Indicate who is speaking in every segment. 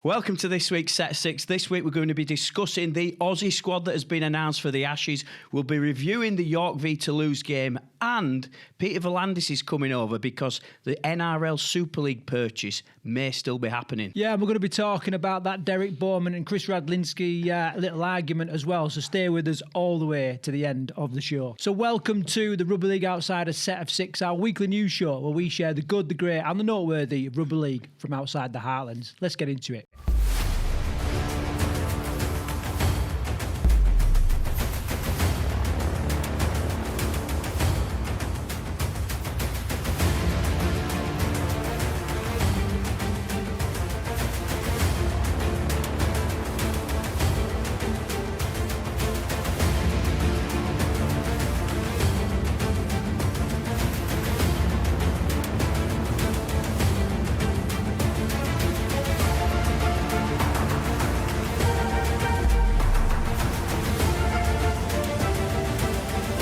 Speaker 1: Welcome to this week's Set 6. This week we're going to be discussing the Aussie squad that has been announced for the Ashes. We'll be reviewing the York v Toulouse game, and Peter V'landys is coming over because the NRL Super League purchase may still be happening.
Speaker 2: Yeah, we're going to be talking about that Derek Bowman and Chris Radlinski little argument as well, so stay with us all the way to the end of the show. So welcome to the Rugby League Outsiders Set of 6, our weekly news show where we share the good, the great and the noteworthy of Rugby League from outside the heartlands. Let's get into it.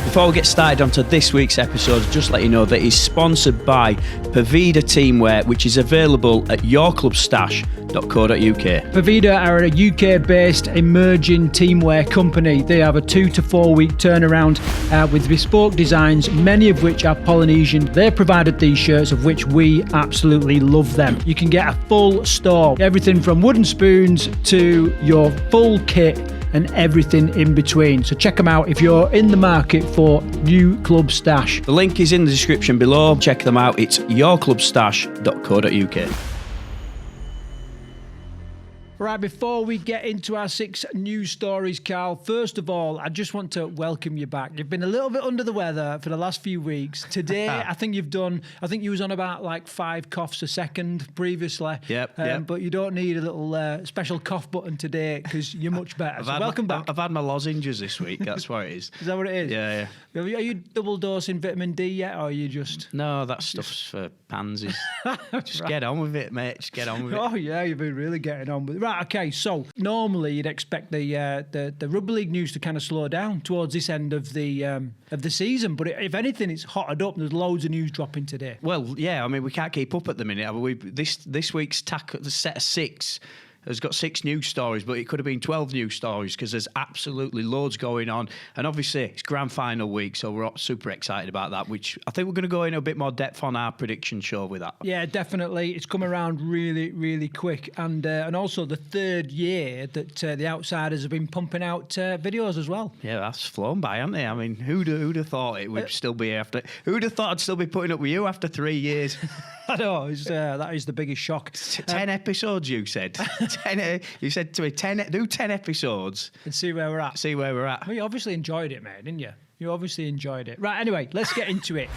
Speaker 1: Before we get started onto this week's episode, just let you know that it's sponsored by Pavida Teamwear, which is available at yourclubstash.co.uk.
Speaker 2: Pavida are a UK-based emerging teamwear company. They have a 2 to 4 week turnaround with bespoke designs, many of which are Polynesian. They provided these shirts, of which we absolutely love them. You can get a full store, everything from wooden spoons to your full kit and everything in between. So check them out if you're in the market for new club stash.
Speaker 1: The link is in the description below. Check them out. It's yourclubstash.co.uk.
Speaker 2: Right, before we get into our 6 news stories, Carl, first of all, I just want to welcome you back. You've been a little bit under the weather for the last few weeks. Today, I think you was on about like 5 coughs a second previously.
Speaker 1: Yep.
Speaker 2: But you don't need a little special cough button today because you're much better. So welcome back.
Speaker 1: I've had my lozenges this week. That's what it is.
Speaker 2: Is that what it is?
Speaker 1: Yeah.
Speaker 2: Are you double dosing vitamin D yet, or are you just...
Speaker 1: No, that stuff's for pansies. Just get on with it, mate. Just get on with it.
Speaker 2: Oh, yeah, you've been really getting on with it. Right, okay, so normally you'd expect the Rugby League news to kind of slow down towards this end of the season, but if anything, it's hotted up. There's loads of news dropping today.
Speaker 1: Well, yeah, I mean, we can't keep up at the minute. This week's the set of 6 has got 6 news stories, but it could have been 12 news stories because there's absolutely loads going on. And obviously, it's grand final week, so we're all super excited about that, which I think we're going to go in a bit more depth on our prediction show with that.
Speaker 2: Yeah, definitely. It's come around really, really quick. And also the 3rd year that the Outsiders have been pumping out videos as well.
Speaker 1: Yeah, that's flown by, hasn't it? I mean, who'd have thought it would still be after... Who'd have thought I'd still be putting up with you after 3 years?
Speaker 2: I know, that is the biggest shock.
Speaker 1: 10 episodes, you said. You said to me, 10 episodes.
Speaker 2: And see where we're at. Well, you obviously enjoyed it, mate, didn't you? You obviously enjoyed it. Right, anyway, let's get into it.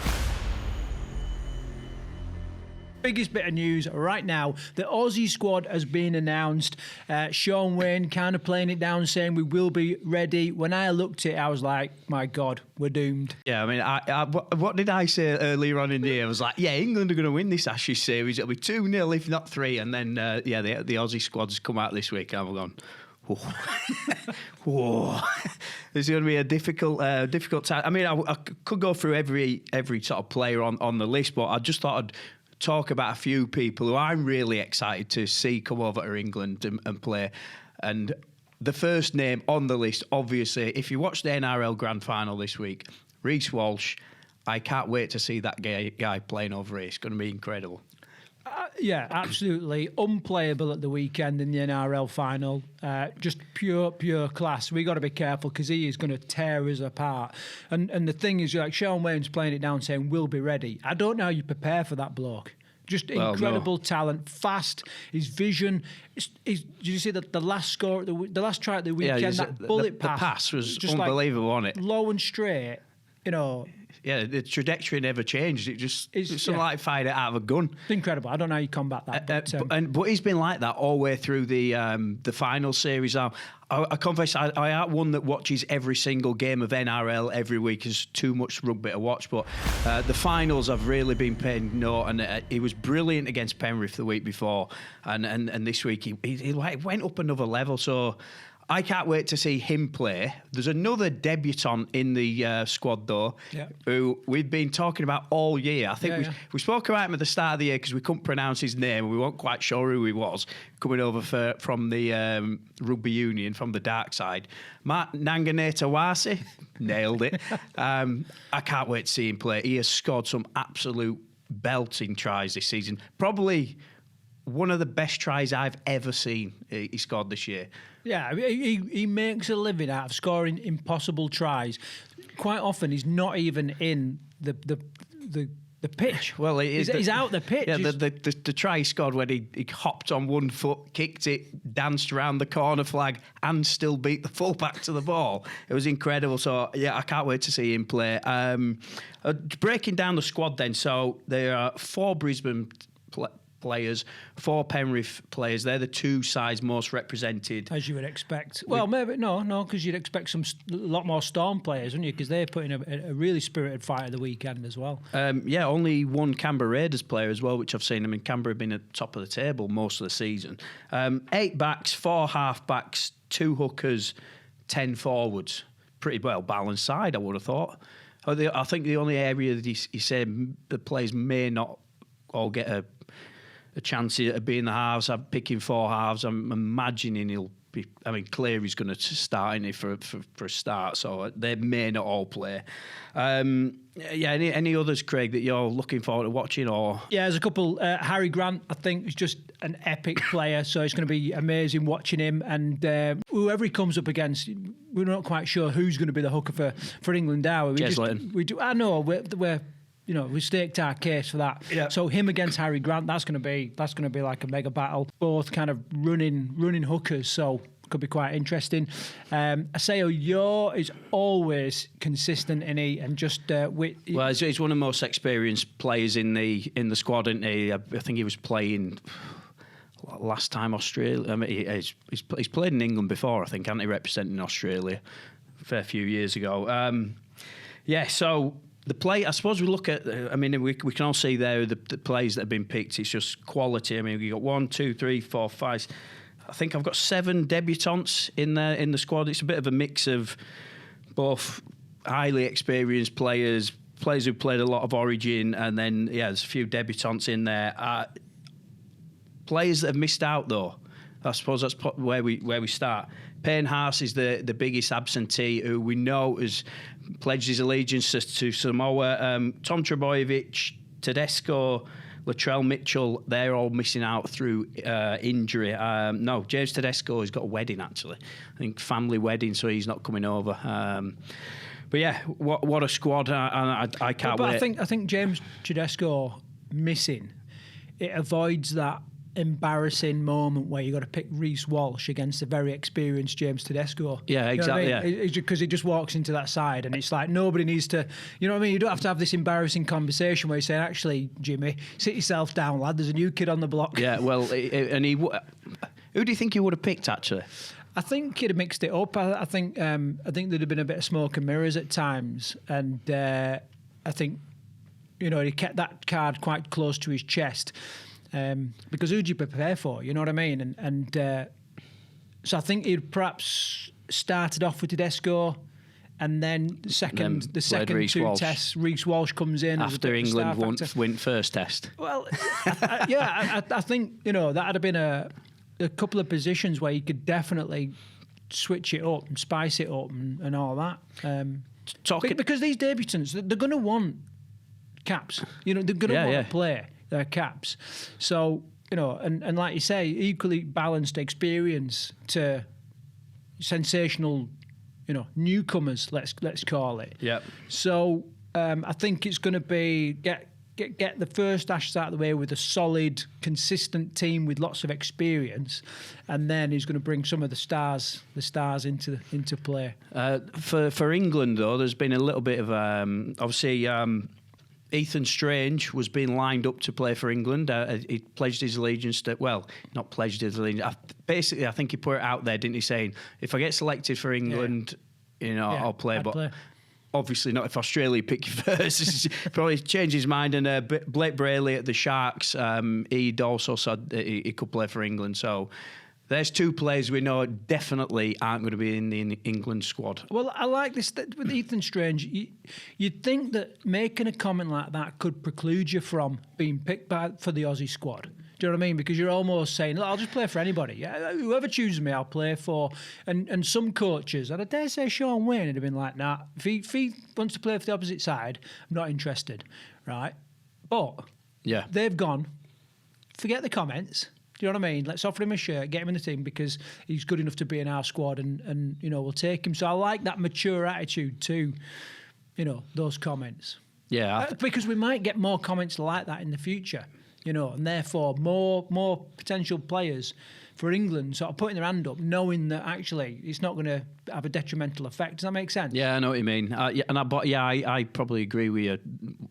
Speaker 2: Biggest bit of news right now, the Aussie squad has been announced. Sean Wayne kind of playing it down, saying we will be ready. When I looked at it, I was like, my God, we're doomed.
Speaker 1: Yeah, I mean, what did I say earlier on in the year? I was like, yeah, England are going to win this Ashes series. It'll be 2-0, if not 3. And then, the Aussie squad's come out this week. And I've gone, whoa. It's going to be a difficult time. I mean, I could go through every sort of player on the list, but I just thought I'd talk about a few people who I'm really excited to see come over to England and play. And the first name on the list, obviously, if you watch the NRL Grand Final this week, Reece Walsh. I can't wait to see that guy playing over here. It's going to be incredible.
Speaker 2: Yeah, absolutely. Unplayable at the weekend in the NRL final. Just pure class. We got to be careful because he is going to tear us apart. And the thing is, like Sean Wayne's playing it down saying, we'll be ready. I don't know how you prepare for that bloke. Just incredible talent, fast, his vision. Did you see the last score, the last try at the weekend? That bullet pass.
Speaker 1: The pass was just unbelievable, wasn't it?
Speaker 2: Low and straight,
Speaker 1: Yeah, the trajectory never changed. It's something like fired it out of a gun.
Speaker 2: It's incredible. I don't know how you combat that.
Speaker 1: But he's been like that all the way through the final series. I confess, I aren't one that watches every single game of NRL every week. There's too much rugby to watch. But the finals I've really been paying note. And he was brilliant against Penrith the week before. And this week he went up another level. So I can't wait to see him play. There's another debutant in the squad, though, who we've been talking about all year. I think we spoke about him at the start of the year because we couldn't pronounce his name. We weren't quite sure who he was, coming over from the rugby union, from the dark side. Matt Nanganetawase, nailed it. I can't wait to see him play. He has scored some absolute belting tries this season. Probably one of the best tries I've ever seen he scored this year.
Speaker 2: Yeah, he makes a living out of scoring impossible tries. Quite often, he's not even in the pitch.
Speaker 1: Well,
Speaker 2: he's out the pitch.
Speaker 1: Yeah, the try he scored when he hopped on one foot, kicked it, danced around the corner flag, and still beat the fullback to the ball. It was incredible. So, yeah, I can't wait to see him play. Breaking down the squad then. So, there are 4 Brisbane players, 4 Penrith players. They're the 2 sides most represented.
Speaker 2: As you would expect. Well, maybe no, because you'd expect a lot more Storm players, wouldn't you? Because they're putting a really spirited fight at the weekend as well.
Speaker 1: Only 1 Canberra Raiders player as well, which I've seen. I mean, Canberra have been at the top of the table most of the season. 8 backs, 4 half backs, 2 hookers, 10 forwards. Pretty well balanced side, I would have thought. I think the only area that he said the players may not all get a chance of being the halves. I'm picking 4 halves. I'm imagining he'll be. I mean, Cleary's going to start in it for a start, so they may not all play. Any others, Craig, that you're looking forward to watching? Or
Speaker 2: there's a couple. Harry Grant, I think, is just an epic player, so it's going to be amazing watching him. And whoever he comes up against, we're not quite sure who's going to be the hooker for England. Are we? We do. I know we're. We staked our case for that. Yeah. So him against Harry Grant, that's going to be like a mega battle. Both kind of running hookers, so could be quite interesting. Aseo Yo is always consistent in it, and just
Speaker 1: he's one of the most experienced players in the squad, isn't he? I think he was playing last time Australia. I mean, he's played in England before, I think, hasn't he, representing Australia a fair few years ago. So. The play, I suppose we look at, we can all see there the plays that have been picked. It's just quality. I mean, we got 1, 2, 3, 4, 5. I think I've got 7 debutants in there in the squad. It's a bit of a mix of both highly experienced players who played a lot of Origin, and then, there's a few debutants in there. Players that have missed out, though. I suppose that's where we start. Payne Haas is the biggest absentee, who we know has pledged his allegiance to Samoa. Tom Trebojevic, Tedesco, Latrell Mitchell, they're all missing out through injury. James Tedesco has got a wedding, actually. I think family wedding, so he's not coming over. What a squad. I can't wait.
Speaker 2: I think James Tedesco missing, it avoids that embarrassing moment where you got to pick Reece Walsh against a very experienced James Tedesco.
Speaker 1: Yeah, exactly.
Speaker 2: Because he just walks into that side, and it's like nobody needs to. You know what I mean? You don't have to have this embarrassing conversation where you say, "Actually, Jimmy, sit yourself down, lad. There's a new kid on the block."
Speaker 1: Yeah, well, who do you think he would have picked, actually?
Speaker 2: I think he'd have mixed it up. I think there'd have been a bit of smoke and mirrors at times, and I think he kept that card quite close to his chest. Because who do you prepare for? You know what I mean? And so I think he'd perhaps started off with Tedesco, and then the second 2 tests, Reece Walsh comes in
Speaker 1: after England win first test.
Speaker 2: Well, I think that'd have been a couple of positions where you could definitely switch it up and spice it up and all that. Because these debutants, they're going to want caps. They're going to want to play their caps. So, and like you say, equally balanced experience to sensational, newcomers, let's call it.
Speaker 1: Yeah.
Speaker 2: So I think it's going to be get the first Ashes out of the way with a solid, consistent team with lots of experience, and then he's going to bring some of the stars into play.
Speaker 1: For England, though, there's been a little bit of obviously. Ethan Strange was being lined up to play for England. He pledged his allegiance not pledged his allegiance. Basically, I think he put it out there, didn't he, saying, if I get selected for England, I'll play. But play. Obviously not if Australia pick you first. Probably changed his mind. And Blake Brayley at the Sharks, he'd also said he could play for England. So there's two players we know definitely aren't going to be in the England squad.
Speaker 2: Well, I like this with Ethan Strange. You'd think that making a comment like that could preclude you from being picked for the Aussie squad. Do you know what I mean? Because you're almost saying, I'll just play for anybody. Yeah, whoever chooses me, I'll play for. And some coaches, and I dare say Sean Wayne would have been like, nah, if he wants to play for the opposite side, I'm not interested, right? But they've gone, forget the comments. Do you know what I mean? Let's offer him a shirt, get him in the team because he's good enough to be in our squad and we'll take him. So I like that mature attitude to, those comments.
Speaker 1: Yeah.
Speaker 2: Because we might get more comments like that in the future, and therefore more potential players for England sort of putting their hand up, knowing that actually it's not going to have a detrimental effect. Does that make sense?
Speaker 1: Yeah, I know what you mean. I probably agree with you.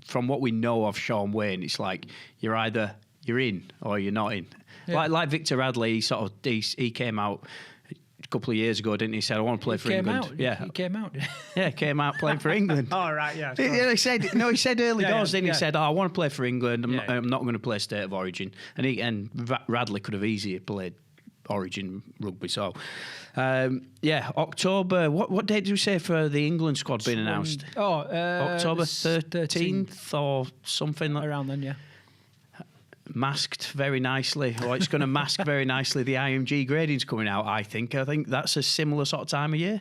Speaker 1: From what we know of Sean Wayne, it's like you're in or you're not in. Yeah. Like Victor Radley, he came out a couple of years ago, didn't he? He said, I want to play for England.
Speaker 2: Yeah, he came out.
Speaker 1: Yeah, came out playing for England.
Speaker 2: Oh, right, yeah.
Speaker 1: He said early doors, didn't he? He said, I want to play for England. I'm not going to play State of Origin. And Radley could have easily played Origin rugby. So, October. What date did we say for the England squad being announced? October 13th or something
Speaker 2: around then. Yeah.
Speaker 1: Masked very nicely, or it's going to mask very nicely. The IMG grading's coming out. I think that's a similar sort of time of year.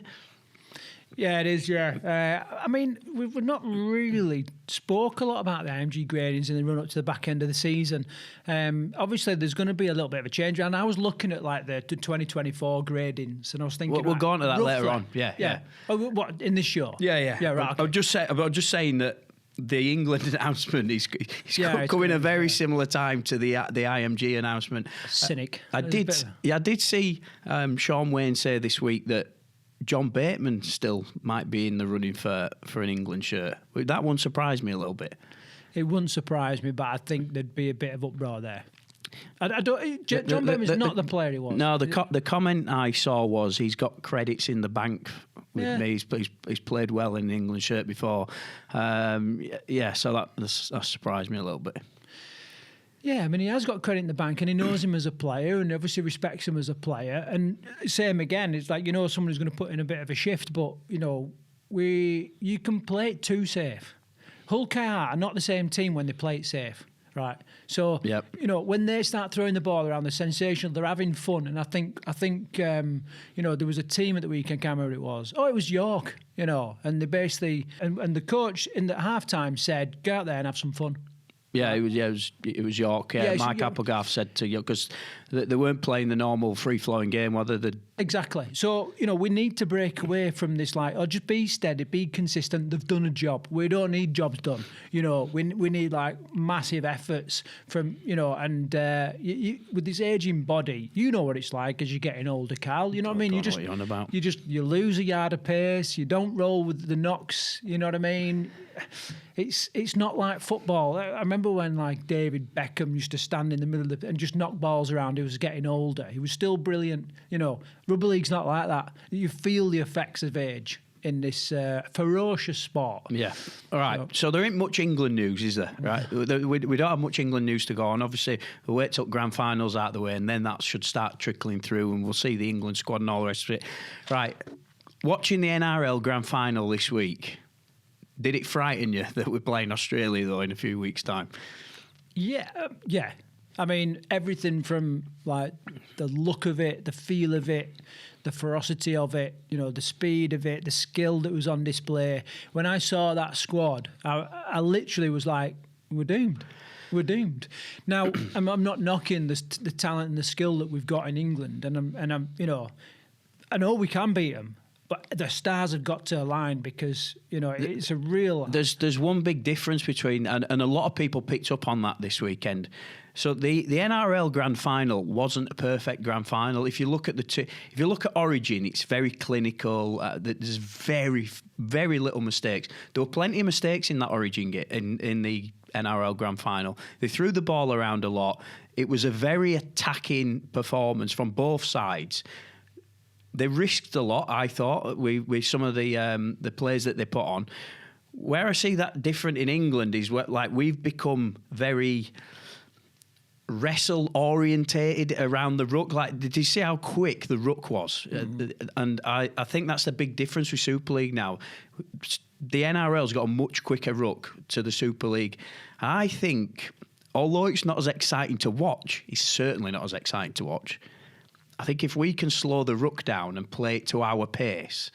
Speaker 2: Yeah, it is. Yeah, I mean, we've not really spoke a lot about the IMG gradings in the run up to the back end of the season. Obviously, there's going to be a little bit of a change, and I was looking at like the 2024 gradings, and I was thinking
Speaker 1: we'll go on to that later on. Yeah.
Speaker 2: Oh, what in this show?
Speaker 1: Yeah.
Speaker 2: Right. Okay.
Speaker 1: I'm just saying that the England announcement is coming a very similar time to the IMG announcement.
Speaker 2: Cynic.
Speaker 1: I did see Sean Wayne say this week that John Bateman still might be in the running for an England shirt. That one surprised me a little bit.
Speaker 2: It wouldn't surprise me, but I think there'd be a bit of uproar there. John Bateman's not the player he was.
Speaker 1: No, the comment I saw was he's got credits in the bank with me. He's played well in the England shirt before. So that surprised me a little bit.
Speaker 2: Yeah, I mean, he has got credit in the bank and he knows him as a player and obviously respects him as a player. And same again, it's like, someone who's going to put in a bit of a shift, but, you can play it too safe. Hull KR are not the same team when they play it safe. Right, so when they start throwing the ball around, they're sensational. They're having fun, and I think there was a team at the weekend. I can't remember who it was. Oh, it was York. And they basically and the coach in the halftime said, "Go out there and have some fun." Yeah,
Speaker 1: it was York. Yeah, Mike Applegarth said to York because they weren't playing the normal free-flowing game.
Speaker 2: Exactly. So we need to break away from this. Just be steady, be consistent. They've done a job. We don't need jobs done. We need massive efforts from and with this aging body, you know what it's like as you're getting older, Carl. You know what I mean?
Speaker 1: What are you on about?
Speaker 2: You lose a yard of pace. You don't roll with the knocks. You know what I mean? It's not like football. I remember when David Beckham used to stand in the middle of and just knock balls around. He was getting older. He was still brilliant. Rugby league's not like that. You feel the effects of age in this ferocious sport.
Speaker 1: Yeah. All right. So there ain't much England news, is there? Right. We don't have much England news to go on. Obviously, we'll wait till grand finals out of the way, and then that should start trickling through, and we'll see the England squad and all the rest of it. Right. Watching the NRL grand final this week. Did it frighten you that we're playing Australia, though, in a few weeks' time?
Speaker 2: Yeah. I mean, everything from, the look of it, the feel of it, the ferocity of it, the speed of it, the skill that was on display. When I saw that squad, I literally was like, we're doomed. We're doomed. Now, I'm not knocking the talent and the skill that we've got in England, and I'm I know we can beat them. But the stars have got to align because, it's a real...
Speaker 1: There's one big difference between... And a lot of people picked up on that this weekend. So the NRL Grand Final wasn't a perfect Grand Final. If you look at Origin, it's very clinical. There's very, very little mistakes. There were plenty of mistakes in that Origin game, in the NRL Grand Final. They threw the ball around a lot. It was a very attacking performance from both sides. They risked a lot, I thought, with some of the players that they put on. Where I see that different in England is we've become very wrestle orientated around the ruck. Like, did you see how quick the ruck was? And I think that's the big difference with Super League now. The NRL's got a much quicker ruck to the Super League. I think, although it's not as exciting to watch, it's certainly not as exciting to watch. I think if we can slow the ruck down and play it to our pace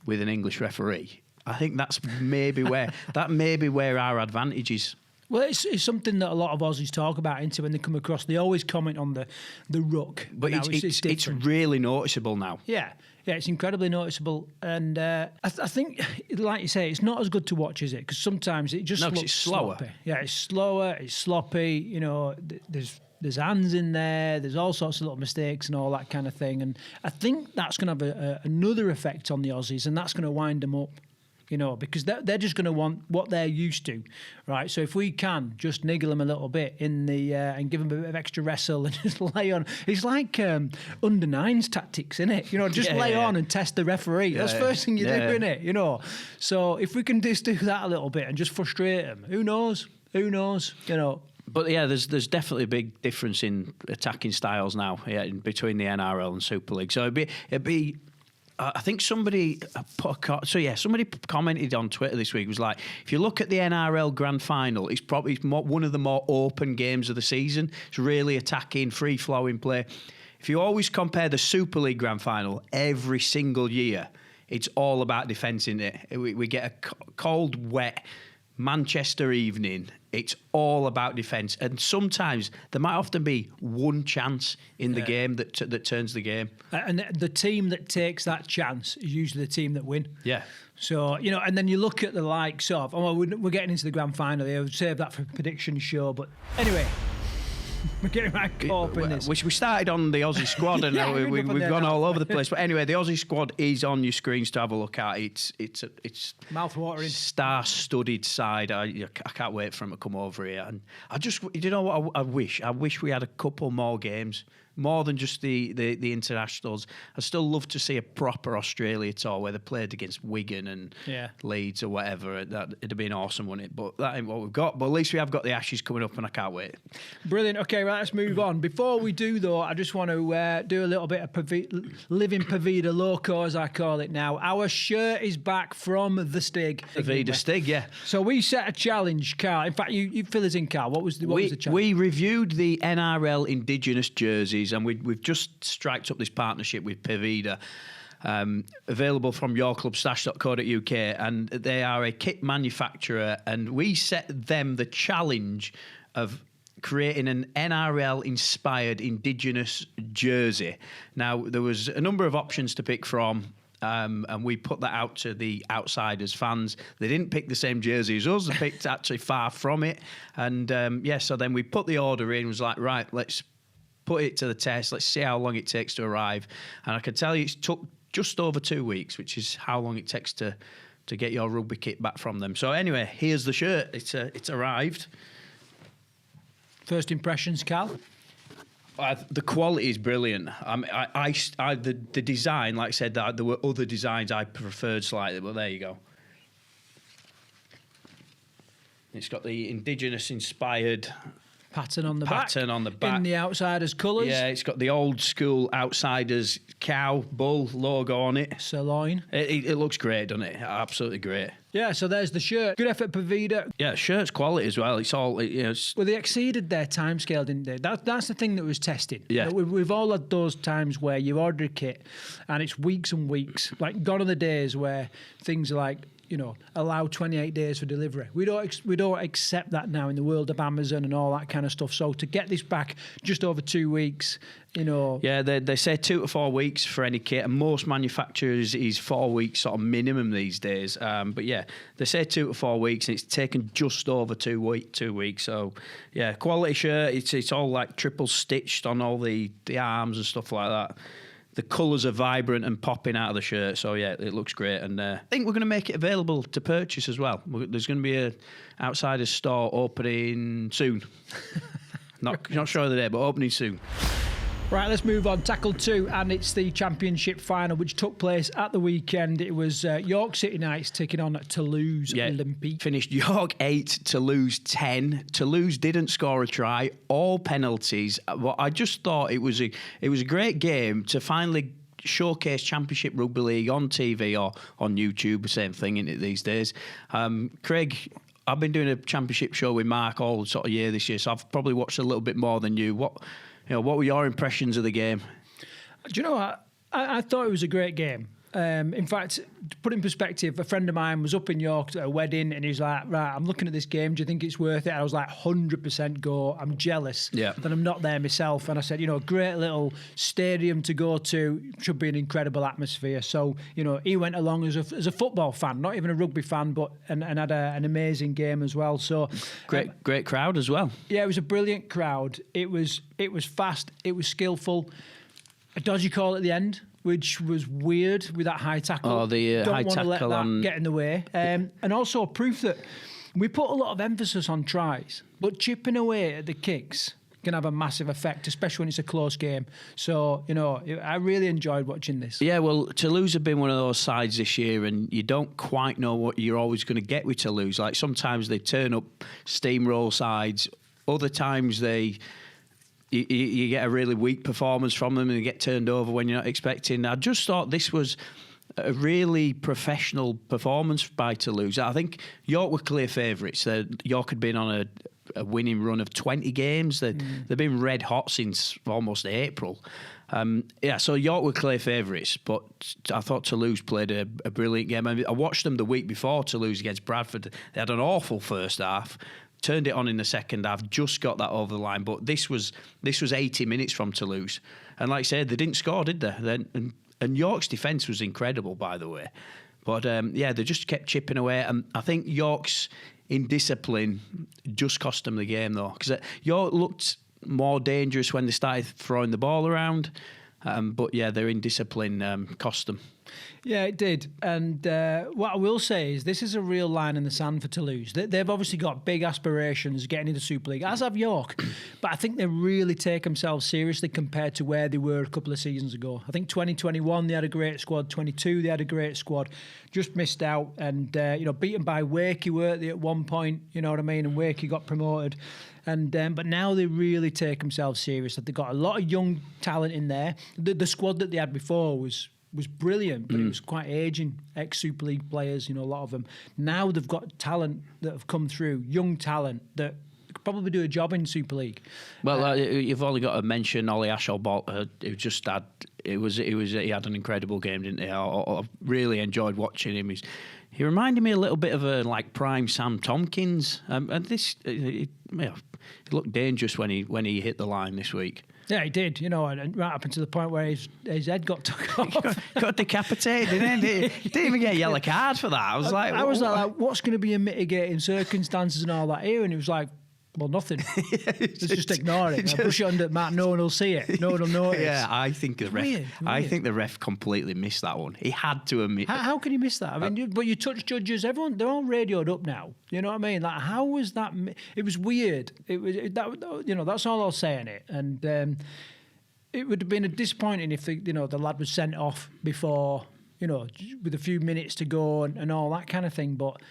Speaker 1: with an English referee, I think that's maybe where our advantage is.
Speaker 2: Well, it's something that a lot of Aussies talk about into when they come across. They always comment on the ruck.
Speaker 1: But it's really noticeable now.
Speaker 2: Yeah, it's incredibly noticeable. And I think, like you say, it's not as good to watch, is it? Because sometimes it just looks
Speaker 1: slower.
Speaker 2: Sloppy. Yeah, it's slower, it's sloppy. You know, there's hands in there, there's all sorts of little mistakes and all that kind of thing. And I think that's going to have another effect on the Aussies, and that's going to wind them up. You know, because they're just going to want what they're used to, right? So if we can just niggle them a little bit in the and give them a bit of extra wrestle and just lay on, it's like under nines tactics, isn't it? You know, just lay on and test the referee. That's the first thing you do, isn't it? You know, so if we can just do that a little bit and just frustrate them, who knows? You know.
Speaker 1: But yeah, there's definitely a big difference in attacking styles now, between the NRL and Super League. So it'd be. I think somebody commented on Twitter this week, was like, if you look at the NRL Grand Final, it's probably one of the more open games of the season. It's really attacking, free-flowing play. If you always compare the Super League Grand Final every single year, it's all about defence, isn't it? We get a cold, wet Manchester evening. It's all about defence, and sometimes there might often be one chance in the game that turns the game.
Speaker 2: And the team that takes that chance is usually the team that win.
Speaker 1: Yeah.
Speaker 2: So, you know, and then you look at the likes of, we're getting into the grand final here, we'll save that for a prediction show, but anyway, we're getting right caught up in this.
Speaker 1: Which we started on the Aussie squad, and we've gone all over the place. But anyway, the Aussie squad is on your screens to have a look at. It's
Speaker 2: mouth-watering,
Speaker 1: star-studded side. I can't wait for him to come over here. And you know what I wish? I wish we had a couple more games. More than just the internationals. I still love to see a proper Australia tour where they played against Wigan and Leeds or whatever. It'd have been awesome, wouldn't it? But that ain't what we've got. But at least we have got the Ashes coming up, and I can't wait.
Speaker 2: Brilliant. Okay, right, let's move on. Before we do, though, I just want to do a little bit of living Pavida Loco, as I call it now. Our shirt is back from the Stig.
Speaker 1: Pavida Stig, yeah.
Speaker 2: So we set a challenge, Carl. In fact, you fill us in, Carl. What was the challenge?
Speaker 1: We reviewed the NRL Indigenous jerseys, and we've just striked up this partnership with Pavida, available from yourclubstash.co.uk, and they are a kit manufacturer, and we set them the challenge of creating an NRL-inspired Indigenous jersey. Now, there was a number of options to pick from, and we put that out to the Outsiders fans. They didn't pick the same jersey as us. They picked actually far from it. And, so then we put the order in, was like, right, let's put it to the test. Let's see how long it takes to arrive. And I can tell you it's took just over 2 weeks, which is how long it takes to get your rugby kit back from them. So anyway, here's the shirt. It's arrived.
Speaker 2: First impressions, Cal?
Speaker 1: The quality is brilliant. The design, like I said, there were other designs I preferred slightly, but there you go. It's got the Indigenous-inspired
Speaker 2: pattern on the
Speaker 1: back.
Speaker 2: In the Outsiders colours.
Speaker 1: Yeah, it's got the old school Outsiders cow, bull logo on it.
Speaker 2: Sirloin.
Speaker 1: It looks great, doesn't it? Absolutely great.
Speaker 2: Yeah, so there's the shirt. Good effort, Pavida.
Speaker 1: Yeah, shirt's quality as well. It's all,
Speaker 2: Well, they exceeded their timescale, didn't they? That's the thing that was tested.
Speaker 1: Yeah.
Speaker 2: We've all had those times where you order a kit and it's weeks and weeks. Like, gone are the days where things are like, allow 28 days for delivery. We don't accept that now in the world of Amazon and all that kind of stuff. So to get this back just over 2 weeks,
Speaker 1: Yeah, they say 2 to 4 weeks for any kit, and most manufacturers is 4 weeks sort of minimum these days. But yeah, they say 2 to 4 weeks, and it's taken just over 2 weeks. So yeah, quality shirt. It's all like triple stitched on all the arms and stuff like that. The colours are vibrant and popping out of the shirt, so yeah, it looks great. And I think we're going to make it available to purchase as well. There's going to be a Outsiders store opening soon. Not sure of the day, but opening soon.
Speaker 2: Right, let's move on. Tackle 2, and it's the Championship final, which took place at the weekend. It was York City Knights taking on Toulouse Olympique.
Speaker 1: Finished York 8, Toulouse 10. Toulouse didn't score a try, all penalties. But I just thought it was a great game to finally showcase Championship Rugby League on TV or on YouTube, same thing in it these days. Craig, I've been doing a Championship show with Mark all sort of year this year, so I've probably watched a little bit more than you. What were your impressions of the game?
Speaker 2: Do you know what? I thought it was a great game. In fact, to put in perspective, a friend of mine was up in York at a wedding and he's like, right, I'm looking at this game. Do you think it's worth it? And I was like, 100% go. I'm jealous that I'm not there myself. And I said, great little stadium to go to. Should be an incredible atmosphere. So, he went along as a football fan, not even a rugby fan, but and had an amazing game as well. So
Speaker 1: great crowd as well.
Speaker 2: Yeah, it was a brilliant crowd. It was fast. It was skillful. A dodgy call at the end, which was weird with that high tackle.
Speaker 1: Oh, the
Speaker 2: Don't
Speaker 1: high
Speaker 2: want to let
Speaker 1: tackle
Speaker 2: that get in the way. And also proof that we put a lot of emphasis on tries, but chipping away at the kicks can have a massive effect, especially when it's a close game. So, I really enjoyed watching this.
Speaker 1: Yeah, well, Toulouse have been one of those sides this year, and you don't quite know what you're always going to get with Toulouse. Like, sometimes they turn up steamroll sides, other times you get a really weak performance from them and they get turned over when you're not expecting. I just thought this was a really professional performance by Toulouse. I think York were clear favourites. York had been on a winning run of 20 games. They've been red hot since almost April. So York were clear favourites, but I thought Toulouse played a brilliant game. I watched them the week before Toulouse against Bradford. They had an awful first half. Turned it on in the second half, just got that over the line. But this was 80 minutes from Toulouse. And like I said, they didn't score, did they? And York's defence was incredible, by the way. But they just kept chipping away. And I think York's indiscipline just cost them the game, though. Because York looked more dangerous when they started throwing the ball around. But their indiscipline cost them.
Speaker 2: Yeah, it did. And what I will say is this is a real line in the sand for Toulouse. They've obviously got big aspirations getting into the Super League, as have York. But I think they really take themselves seriously compared to where they were a couple of seasons ago. I think 2021 they had a great squad. 22 they had a great squad. Just missed out and beaten by Wakey, weren't they, at one point? You know what I mean? And Wakey got promoted. And but now they really take themselves seriously. They've got a lot of young talent in there. The squad that they had before was brilliant, but it was quite aging, ex-Super League players, a lot of them. Now they've got talent that have come through, young talent that could probably do a job in Super League. Well,
Speaker 1: you've only got to mention Ollie Ashelbot, who just had, he had an incredible game, didn't he? I really enjoyed watching him. He reminded me a little bit of a prime Sam Tompkins, and he looked dangerous when he hit the line this week.
Speaker 2: Yeah, he did, and right up until the point where his head got took off.
Speaker 1: got decapitated, didn't he? He didn't even get a yellow card for that. I was like,
Speaker 2: what's going to be a mitigating circumstances and all that here? And he was like, well, nothing. Let's just ignore it. Push it under the mat. No one will see it. No one will notice.
Speaker 1: Yeah, I think the ref completely missed that one. He had to admit.
Speaker 2: How can he miss that? I mean, but you touch judges. Everyone, they're all radioed up now. You know what I mean? Like, how was that? It was weird. That's all I'll say on it. And it would have been disappointing if the lad was sent off before, with a few minutes to go and all that kind of thing. But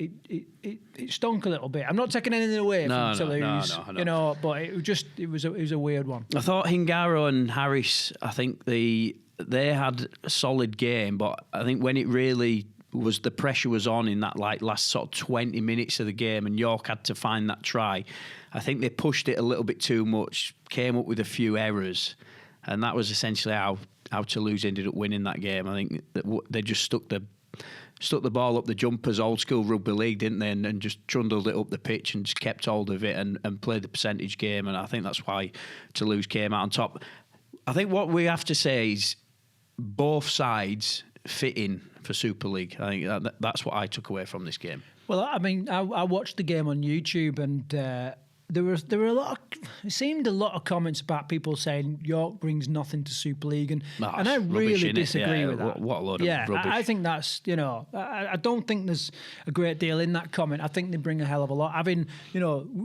Speaker 2: it stunk a little bit. I'm not taking anything away from Toulouse,
Speaker 1: no.
Speaker 2: But it was a weird one.
Speaker 1: I thought Hingaro and Harris, I think they had a solid game, but I think when it really was, the pressure was on in that last sort of 20 minutes of the game, and York had to find that try. I think they pushed it a little bit too much, came up with a few errors, and that was essentially how Toulouse ended up winning that game. I think that they just stuck the ball up the jumpers, old school rugby league, didn't they? And just trundled it up the pitch and just kept hold of it and played the percentage game. And I think that's why Toulouse came out on top. I think what we have to say is both sides fit in for Super League. I think that's what I took away from this game.
Speaker 2: Well, I mean, I watched the game on YouTube and there were a lot of, it seemed a lot of comments about people saying York brings nothing to Super League, and I really disagree with that.
Speaker 1: What a load of rubbish.
Speaker 2: I think that's, I don't think there's a great deal in that comment. I think they bring a hell of a lot. Having,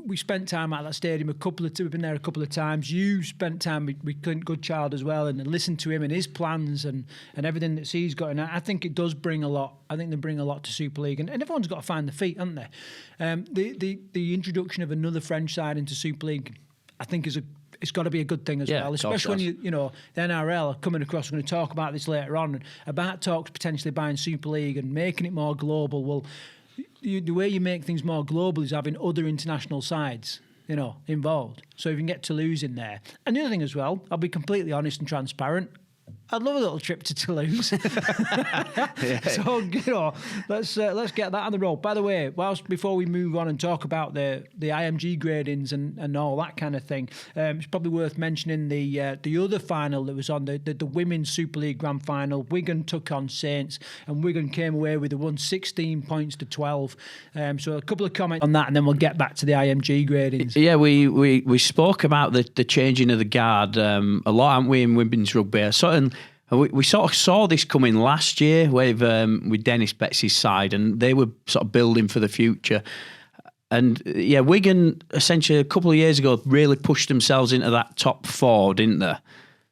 Speaker 2: we spent time at that stadium we've been there a couple of times. You spent time with Clint Goodchild as well, and listened to him and his plans and everything that he's got. And I think it does bring a lot. I think they bring a lot to Super League, and everyone's got to find the feet, haven't they? The introduction of another French side into Super League, I think it's got to be a good thing as well, especially when the NRL are coming across. We're going to talk about this later on, about talks potentially buying Super League and making it more global. Well, the way you make things more global is having other international sides, involved. So if you can get Toulouse in there. And the other thing as well, I'll be completely honest and transparent, I'd love a little trip to Toulouse. So, let's get that on the road. By the way, before we move on and talk about the IMG gradings and all that kind of thing, it's probably worth mentioning the other final that was on, the Women's Super League Grand Final. Wigan took on Saints, and Wigan came away with a 16 points to 12. So a couple of comments on that, and then we'll get back to the IMG gradings.
Speaker 1: Yeah, we spoke about the changing of the guard a lot, haven't we, in women's rugby? We sort of saw this coming last year with Dennis Betts' side, and they were sort of building for the future. And Wigan essentially a couple of years ago really pushed themselves into that top four, didn't they?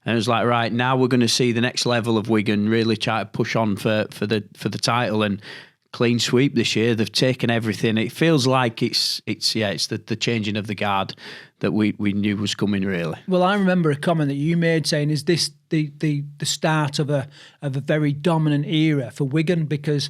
Speaker 1: And it was like, right, now we're going to see the next level of Wigan really try to push on for the title, and clean sweep this year. They've taken everything. It feels like it's the changing of the guard that we knew was coming, really.
Speaker 2: Well, I remember a comment that you made saying, is this the start of a very dominant era for Wigan? Because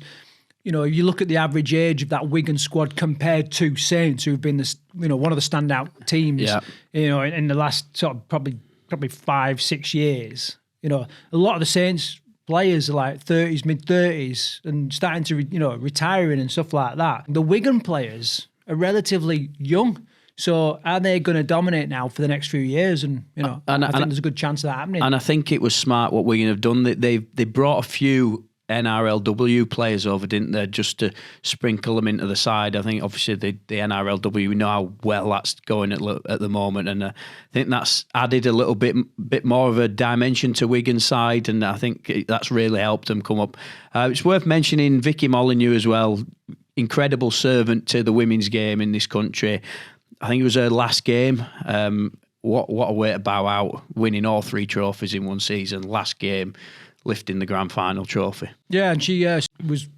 Speaker 2: you look at the average age of that Wigan squad compared to Saints, who've been one of the standout teams in the last sort of probably 5-6 years. A lot of the Saints players are like 30s, mid-30s, and starting to retiring and stuff like that. The Wigan players are relatively young. So are they going to dominate now for the next few years? And I think there's a good chance of that happening.
Speaker 1: And I think it was smart what Wigan have done. They brought a few NRLW players over, didn't they, just to sprinkle them into the side. I think obviously the NRLW, we know how well that's going at the moment, and I think that's added a little bit more of a dimension to Wigan's side, and I think that's really helped them come up. It's worth mentioning Vicky Molyneux as well, incredible servant to the women's game in this country. I think it was her last game. What a way to bow out, winning all 3 trophies in one season. Last game, lifting the grand final trophy.
Speaker 2: Yeah, and she was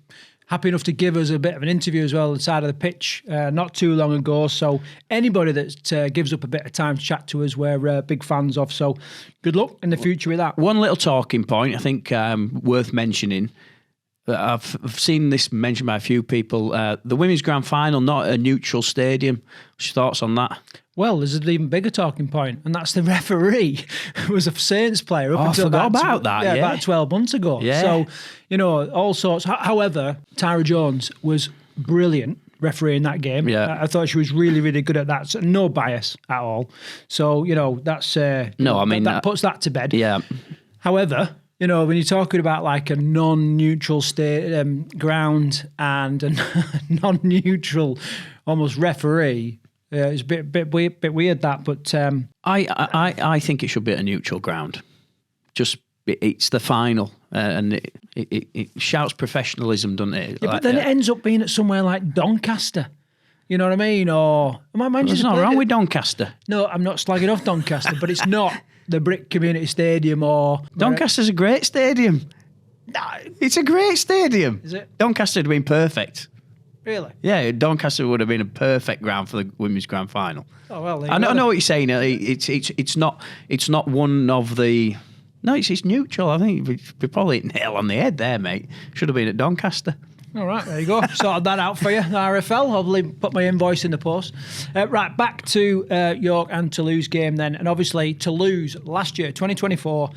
Speaker 2: happy enough to give us a bit of an interview as well on the side of the pitch not too long ago. So anybody that gives up a bit of time to chat to us, we're big fans of. So good luck in the future with that.
Speaker 1: One little talking point I think worth mentioning. I've seen this mentioned by a few people. The women's grand final, not a neutral stadium. What's your thoughts on that?
Speaker 2: Well, there's an even bigger talking point, and that's the referee was a Saints player up until
Speaker 1: about that.
Speaker 2: About 12 months ago.
Speaker 1: Yeah.
Speaker 2: So, all sorts. However, Tyra Jones was brilliant refereeing that game.
Speaker 1: Yeah.
Speaker 2: I thought she was really, really good at that. So no bias at all. So, that's... that puts that to bed.
Speaker 1: Yeah.
Speaker 2: However... when you're talking about like a non-neutral ground and a non-neutral almost referee, it's a bit weird that. But
Speaker 1: I think it should be a neutral ground. Just it's the final, and it shouts professionalism, doesn't it?
Speaker 2: Yeah, but then it ends up being at somewhere like Doncaster. You know what I mean? Or
Speaker 1: there's nothing wrong with Doncaster.
Speaker 2: No, I'm not slagging off Doncaster, but it's not the Brick Community Stadium or...
Speaker 1: Doncaster's a great stadium. No, it's a great stadium.
Speaker 2: Is it?
Speaker 1: Doncaster would have been perfect.
Speaker 2: Really?
Speaker 1: Yeah, Doncaster would have been a perfect ground for the women's grand final.
Speaker 2: Oh well,
Speaker 1: I know what you're saying. It's not one of the... No, it's neutral. I think we probably hit nail on the head there, mate. Should have been at Doncaster.
Speaker 2: All right, there you go. Sorted that out for you, RFL. I'll put my invoice in the post. Right, back to York and Toulouse game then. And obviously, Toulouse, last year, 2024,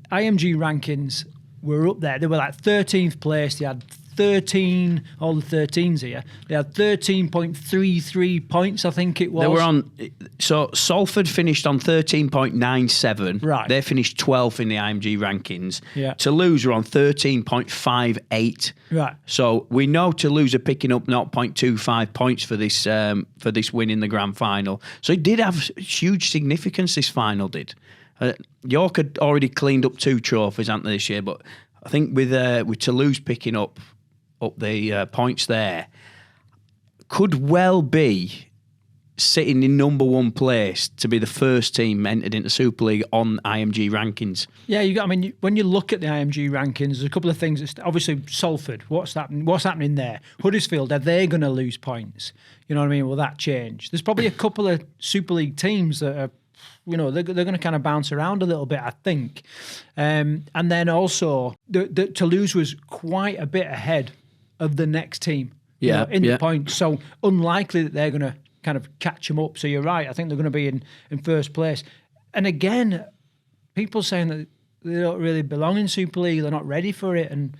Speaker 2: IMG rankings were up there. They were like 13th place. They had all the 13s here, they had 13.33 points, I think it was.
Speaker 1: They were on, so Salford finished on 13.97.
Speaker 2: Right.
Speaker 1: They finished 12th in the IMG rankings.
Speaker 2: Yeah.
Speaker 1: Toulouse were on 13.58.
Speaker 2: Right.
Speaker 1: So we know Toulouse are picking up 0.25 points for this win in the grand final. So it did have huge significance, this final did. York had already cleaned up 2 trophies, hadn't they, this year? But I think with Toulouse picking up the points there, could well be sitting in number 1 place to be the first team entered into Super League on IMG rankings.
Speaker 2: Yeah, when you look at the IMG rankings, there's a couple of things. Obviously, Salford, what's happening there? Huddersfield, are they going to lose points? You know what I mean? Will that change? There's probably a couple of Super League teams that are, they're going to kind of bounce around a little bit, I think. And then also, the Toulouse was quite a bit ahead of the next team in the points. So unlikely that they're going to kind of catch them up. So you're right. I think they're going to be in first place. And again, people saying that they don't really belong in Super League. They're not ready for it. And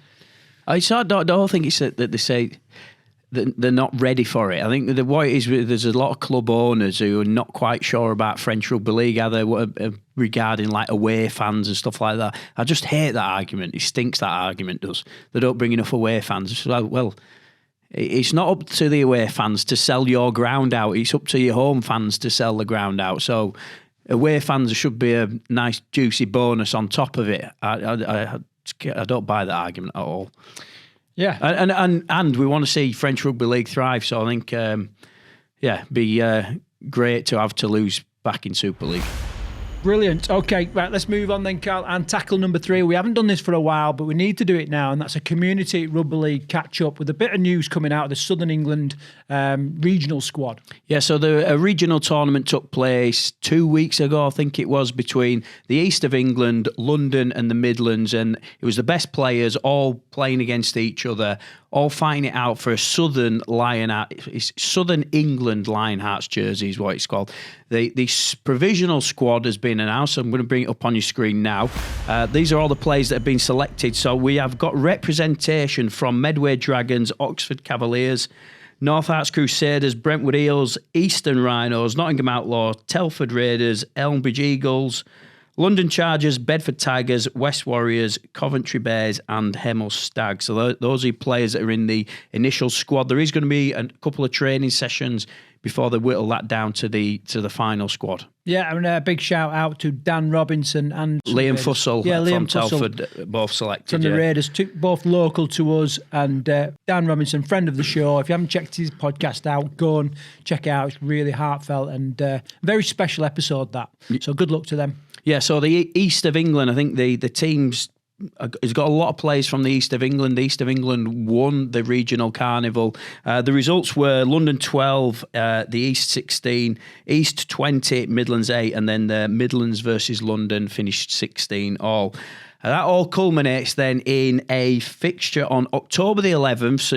Speaker 1: I don't think it's that they say that they're not ready for it. I think what it is, there's a lot of club owners who are not quite sure about French Rugby League, either regarding like away fans and stuff like that. I just hate that argument. It stinks, that argument does. They don't bring enough away fans. Well, it's not up to the away fans to sell your ground out. It's up to your home fans to sell the ground out. So away fans should be a nice juicy bonus on top of it. I don't buy that argument at all.
Speaker 2: Yeah,
Speaker 1: and we want to see French Rugby League thrive. So I think, be great to have Toulouse back in Super League.
Speaker 2: Brilliant. Okay, right, let's move on then, Carl, and tackle number 3. We haven't done this for a while, but we need to do it now, and that's a community rugby league catch-up with a bit of news coming out of the Southern England regional squad. Yeah,
Speaker 1: so the regional tournament took place 2 weeks ago, I think it was, between the East of England, London and the Midlands, and it was the best players all playing against each other, all fighting it out for a Southern England Lionhearts jersey is what it's called. The provisional squad has been announced. I'm going to bring it up on your screen now. These are all the players that have been selected. So we have got representation from Medway Dragons, Oxford Cavaliers, North Arts Crusaders, Brentwood Eels, Eastern Rhinos, Nottingham Outlaws, Telford Raiders, Elmbridge Eagles, London Chargers, Bedford Tigers, West Warriors, Coventry Bears and Hemel Stags. So those are the players that are in the initial squad. There is going to be a couple of training sessions before they whittle that down to the final squad.
Speaker 2: Yeah, and a big shout out to Dan Robinson and
Speaker 1: Liam Fussell from Telford, both selected.
Speaker 2: From the Raiders, both local to us. And Dan Robinson, friend of the show. If you haven't checked his podcast out, go and check it out. It's really heartfelt and very special episode, that. So good luck to them.
Speaker 1: Yeah, so the East of England, I think the teams has got a lot of players from the East of England. The East of England won the regional carnival. The results were London 12, the East 16, East 20, Midlands 8, and then the Midlands versus London finished 16 all. That all culminates then in a fixture on October the 11th. So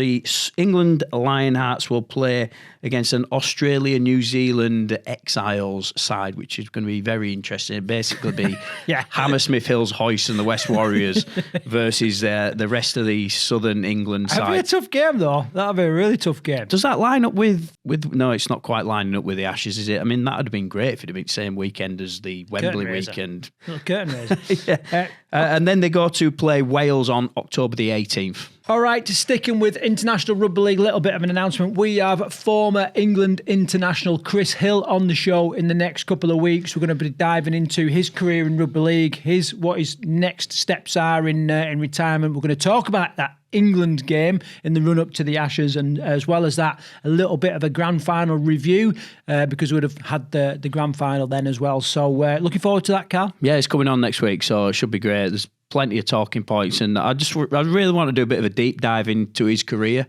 Speaker 1: England Lionhearts will play against an Australia-New Zealand Exiles side, which is going to be very interesting. It'll basically be Hammersmith Hills Hoist and the West Warriors versus the rest of the Southern England side.
Speaker 2: That'll be a tough game, though. That'll be a really tough game.
Speaker 1: Does that line up with... No, it's not quite lining up with the Ashes, is it? I mean, that would have been great if it had been the same weekend as the Wembley weekend.
Speaker 2: Curtain raiser.
Speaker 1: Yeah. And then they go to play Wales on October the 18th.
Speaker 2: All right, sticking with International Rugby League, a little bit of an announcement. We have former England international Chris Hill on the show in the next couple of weeks. We're going to be diving into his career in rugby league, what his next steps are in retirement. We're going to talk about that England game in the run-up to the Ashes, and as well as that, a little bit of a grand final review because we would have had the grand final then as well. So looking forward to that, Carl.
Speaker 1: Yeah, it's coming on next week, so it should be great. There's plenty of talking points, and I really want to do a bit of a deep dive into his career.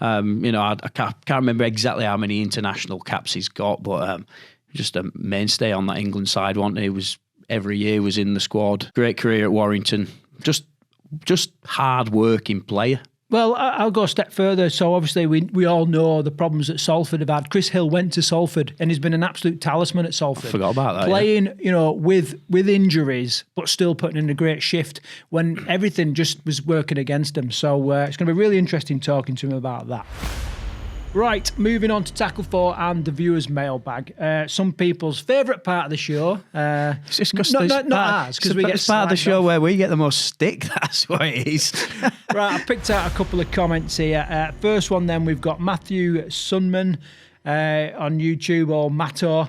Speaker 1: I can't remember exactly how many international caps he's got, but just a mainstay on that England side, wasn't he? Was every year was in the squad. Great career at Warrington. Just hard working player.
Speaker 2: Well, I'll go a step further. So obviously we all know the problems that Salford have had. Chris Hill went to Salford and he's been an absolute talisman at Salford.
Speaker 1: I forgot about that.
Speaker 2: Playing, with injuries, but still putting in a great shift when everything just was working against him. So it's going to be really interesting talking to him about that. Right, moving on to Tackle 4 and the viewers' mailbag. Some people's favourite part of the show.
Speaker 1: It's just
Speaker 2: not ours, because we get
Speaker 1: it's part of the show where we get the most stick. That's what it is.
Speaker 2: Right, I picked out a couple of comments here. First one, then, we've got Matthew Sunman on YouTube, or Matto.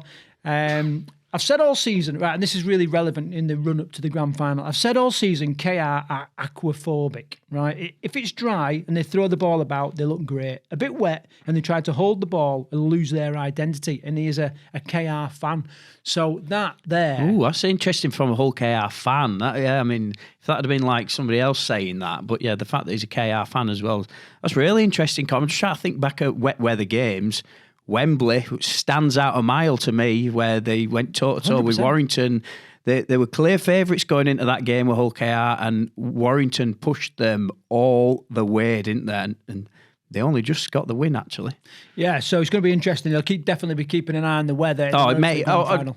Speaker 2: I've said all season, right, and this is really relevant in the run-up to the grand final. I've said all season KR are aquaphobic, right? If it's dry and they throw the ball about, they look great. A bit wet and they try to hold the ball and lose their identity. And he is a KR fan. So that there...
Speaker 1: Ooh, that's interesting from a whole KR fan. If that had been like somebody else saying that. But yeah, the fact that he's a KR fan as well, that's really interesting. I'm just trying to think back at wet weather games. Wembley stands out a mile to me, where they went toe-to-toe with Warrington. They were clear favourites going into that game with Hull KR, and Warrington pushed them all the way, didn't they? And they only just got the win, actually.
Speaker 2: Yeah, so it's going to be interesting. They'll definitely be keeping an eye on the weather.
Speaker 1: Oh, mate,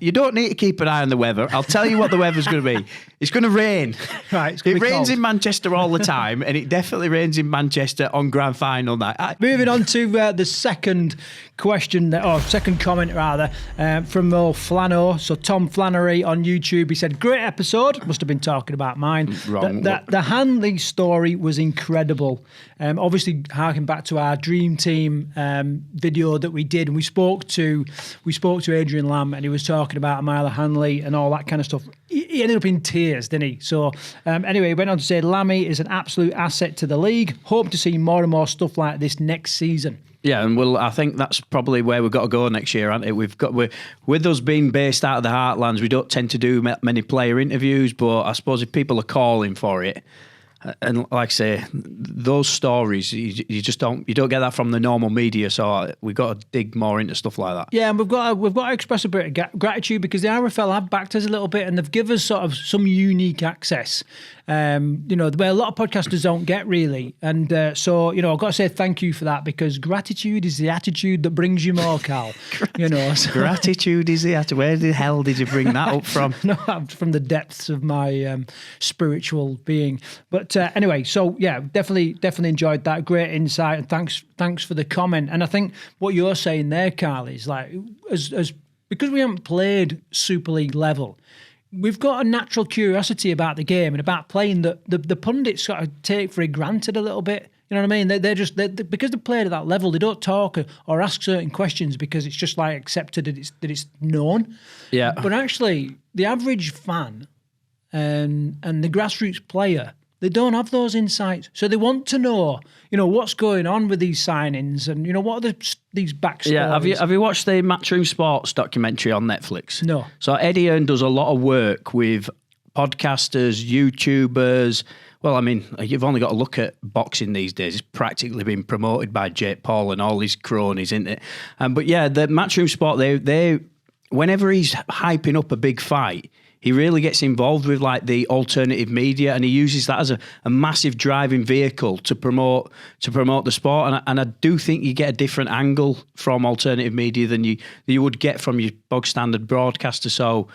Speaker 1: you don't need to keep an eye on the weather. I'll tell you what the weather's going to be. It's going to rain.
Speaker 2: Right,
Speaker 1: it rains in Manchester all the time, and it definitely rains in Manchester on grand final night.
Speaker 2: Moving on to the second question, or second comment rather, from Flano. So Tom Flannery on YouTube, he said, great episode. Must have been talking about mine.
Speaker 1: Wrong.
Speaker 2: The Hanley story was incredible. Obviously, harking back to our dream team video that we did, and we spoke to Adrian Lamb, and he was talking about Amila Hanley and all that kind of stuff. He ended up in tears, didn't he? So anyway, he went on to say, Lammy is an absolute asset to the league. Hope to see more and more stuff like this next season.
Speaker 1: Yeah, and I think that's probably where we've got to go next year, aren't it? With us being based out of the Heartlands, we don't tend to do many player interviews, but I suppose if people are calling for it, and like I say, those stories, you don't get that from the normal media, so we've got to dig more into stuff like that.
Speaker 2: Yeah, and we've got to express a bit of gratitude, because the RFL have backed us a little bit, and they've given us sort of some unique access, where a lot of podcasters don't get, really. And so I've got to say thank you for that, because gratitude is the attitude that brings you more, Carl. So.
Speaker 1: Gratitude is the attitude. Where the hell did you bring that up from?
Speaker 2: No, from the depths of my spiritual being. But anyway, so yeah, definitely enjoyed that. Great insight, and thanks for the comment. And I think what you're saying there, Carl, is like, as because we haven't played Super League level, we've got a natural curiosity about the game and about playing that the pundits sort of take for granted a little bit. You know what I mean? They're because they've played at that level, they don't talk or ask certain questions because it's just like accepted that it's known.
Speaker 1: Yeah.
Speaker 2: But actually, the average fan and the grassroots player, they don't have those insights. So they want to know, what's going on with these signings, and what are these backstories.
Speaker 1: Yeah, have you watched the Matchroom Sports documentary on Netflix?
Speaker 2: No.
Speaker 1: So Eddie Hearn does a lot of work with podcasters, YouTubers. Well, I mean, you've only got to look at boxing these days. It's practically been promoted by Jake Paul and all his cronies, isn't it? But yeah, the Matchroom Sport, they whenever he's hyping up a big fight, he really gets involved with like the alternative media, and he uses that as a massive driving vehicle to promote the sport. And I do think you get a different angle from alternative media than you would get from your bog standard broadcaster. So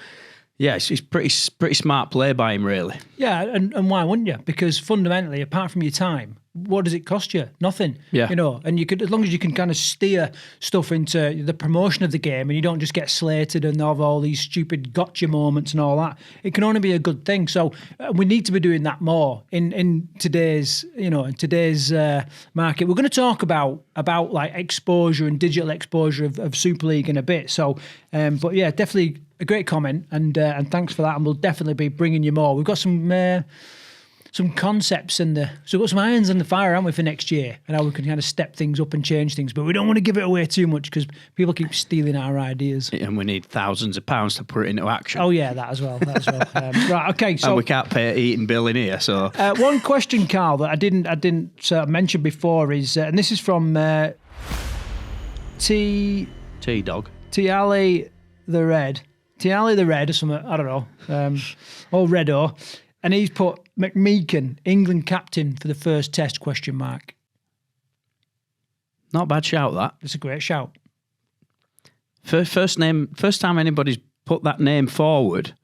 Speaker 1: yeah, it's pretty smart play by him, really.
Speaker 2: Yeah, and why wouldn't you? Because fundamentally, apart from your time, what does it cost you? Nothing.
Speaker 1: Yeah.
Speaker 2: And you could, as long as you can kind of steer stuff into the promotion of the game, and you don't just get slated and have all these stupid gotcha moments and all that, it can only be a good thing. So we need to be doing that more in today's market. We're going to talk about like exposure and digital exposure of Super League in a bit. So, but yeah, definitely a great comment, and thanks for that. And we'll definitely be bringing you more. We've got some concepts so we've got some irons in the fire, haven't we, for next year, and how we can kind of step things up and change things. But we don't want to give it away too much because people keep stealing our ideas.
Speaker 1: And we need thousands of pounds to put it into action.
Speaker 2: Oh yeah, that as well. Right, okay. So
Speaker 1: and we can't pay an eating bill in here. So
Speaker 2: one question, Carl, that I didn't mention before is, and this is from
Speaker 1: T-Dog.
Speaker 2: Tiali the Red or something, I don't know, or Redo. And he's put McMeekan, England captain for the first test, ?
Speaker 1: Not a bad shout, that.
Speaker 2: It's a great shout.
Speaker 1: First time anybody's put that name forward.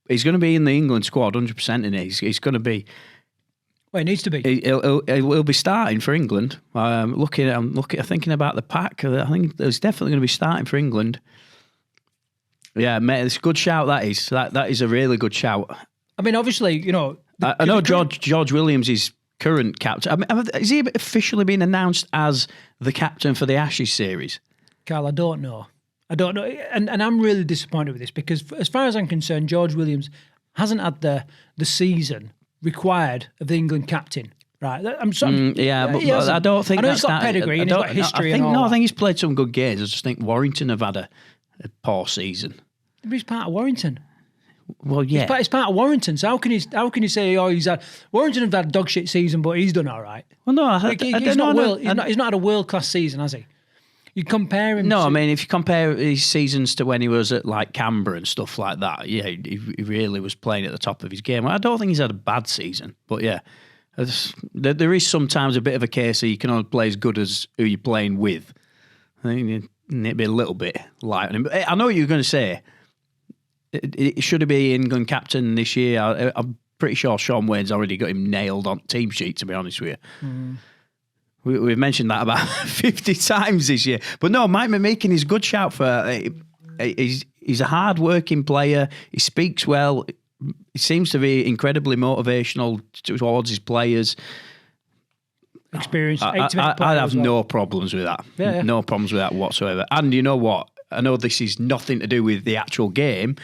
Speaker 1: He's going to be in the England squad, 100%. In it, he's going to be.
Speaker 2: Well, he needs to be.
Speaker 1: He'll be starting for England. I'm thinking about the pack. I think he's definitely going to be starting for England. Yeah, mate, it's a good shout. That is. That is a really good shout.
Speaker 2: I mean, obviously,
Speaker 1: I know George Williams is current captain. I mean, is he officially been announced as the captain for the Ashes series?
Speaker 2: Carl, I don't know. And I'm really disappointed with this because, as far as I'm concerned, George Williams hasn't had the season required of the England captain. Right? But
Speaker 1: I don't think
Speaker 2: I know he's got pedigree and he's got history.
Speaker 1: I think he's played some good games. I just think Warrington have had a poor season.
Speaker 2: But he's part of Warrington.
Speaker 1: Well, yeah,
Speaker 2: it's part of Warrington. So how can you say, Warrington have had a dog shit season, but he's done all right?
Speaker 1: Well, no,
Speaker 2: he's not had a world class season, has he? You compare him.
Speaker 1: No, I mean, if you compare his seasons to when he was at like Canberra and stuff like that, yeah, he really was playing at the top of his game. I don't think he's had a bad season, but yeah, there is sometimes a bit of a case that you can only play as good as who you're playing with. I think you need to be a little bit light on him. But I know what you're going to say. It should be England captain this year. I'm pretty sure Sean Wayne's already got him nailed on team sheet, to be honest with you. Mm. We've mentioned that about 50 times this year. But no, Mike McMeekin is a good shout for... He's a hard-working player. He speaks well. He seems to be incredibly motivational towards his players.
Speaker 2: Experience.
Speaker 1: I'd have no problems with that. Yeah. No problems with that whatsoever. And you know what? I know this is nothing to do with the actual game,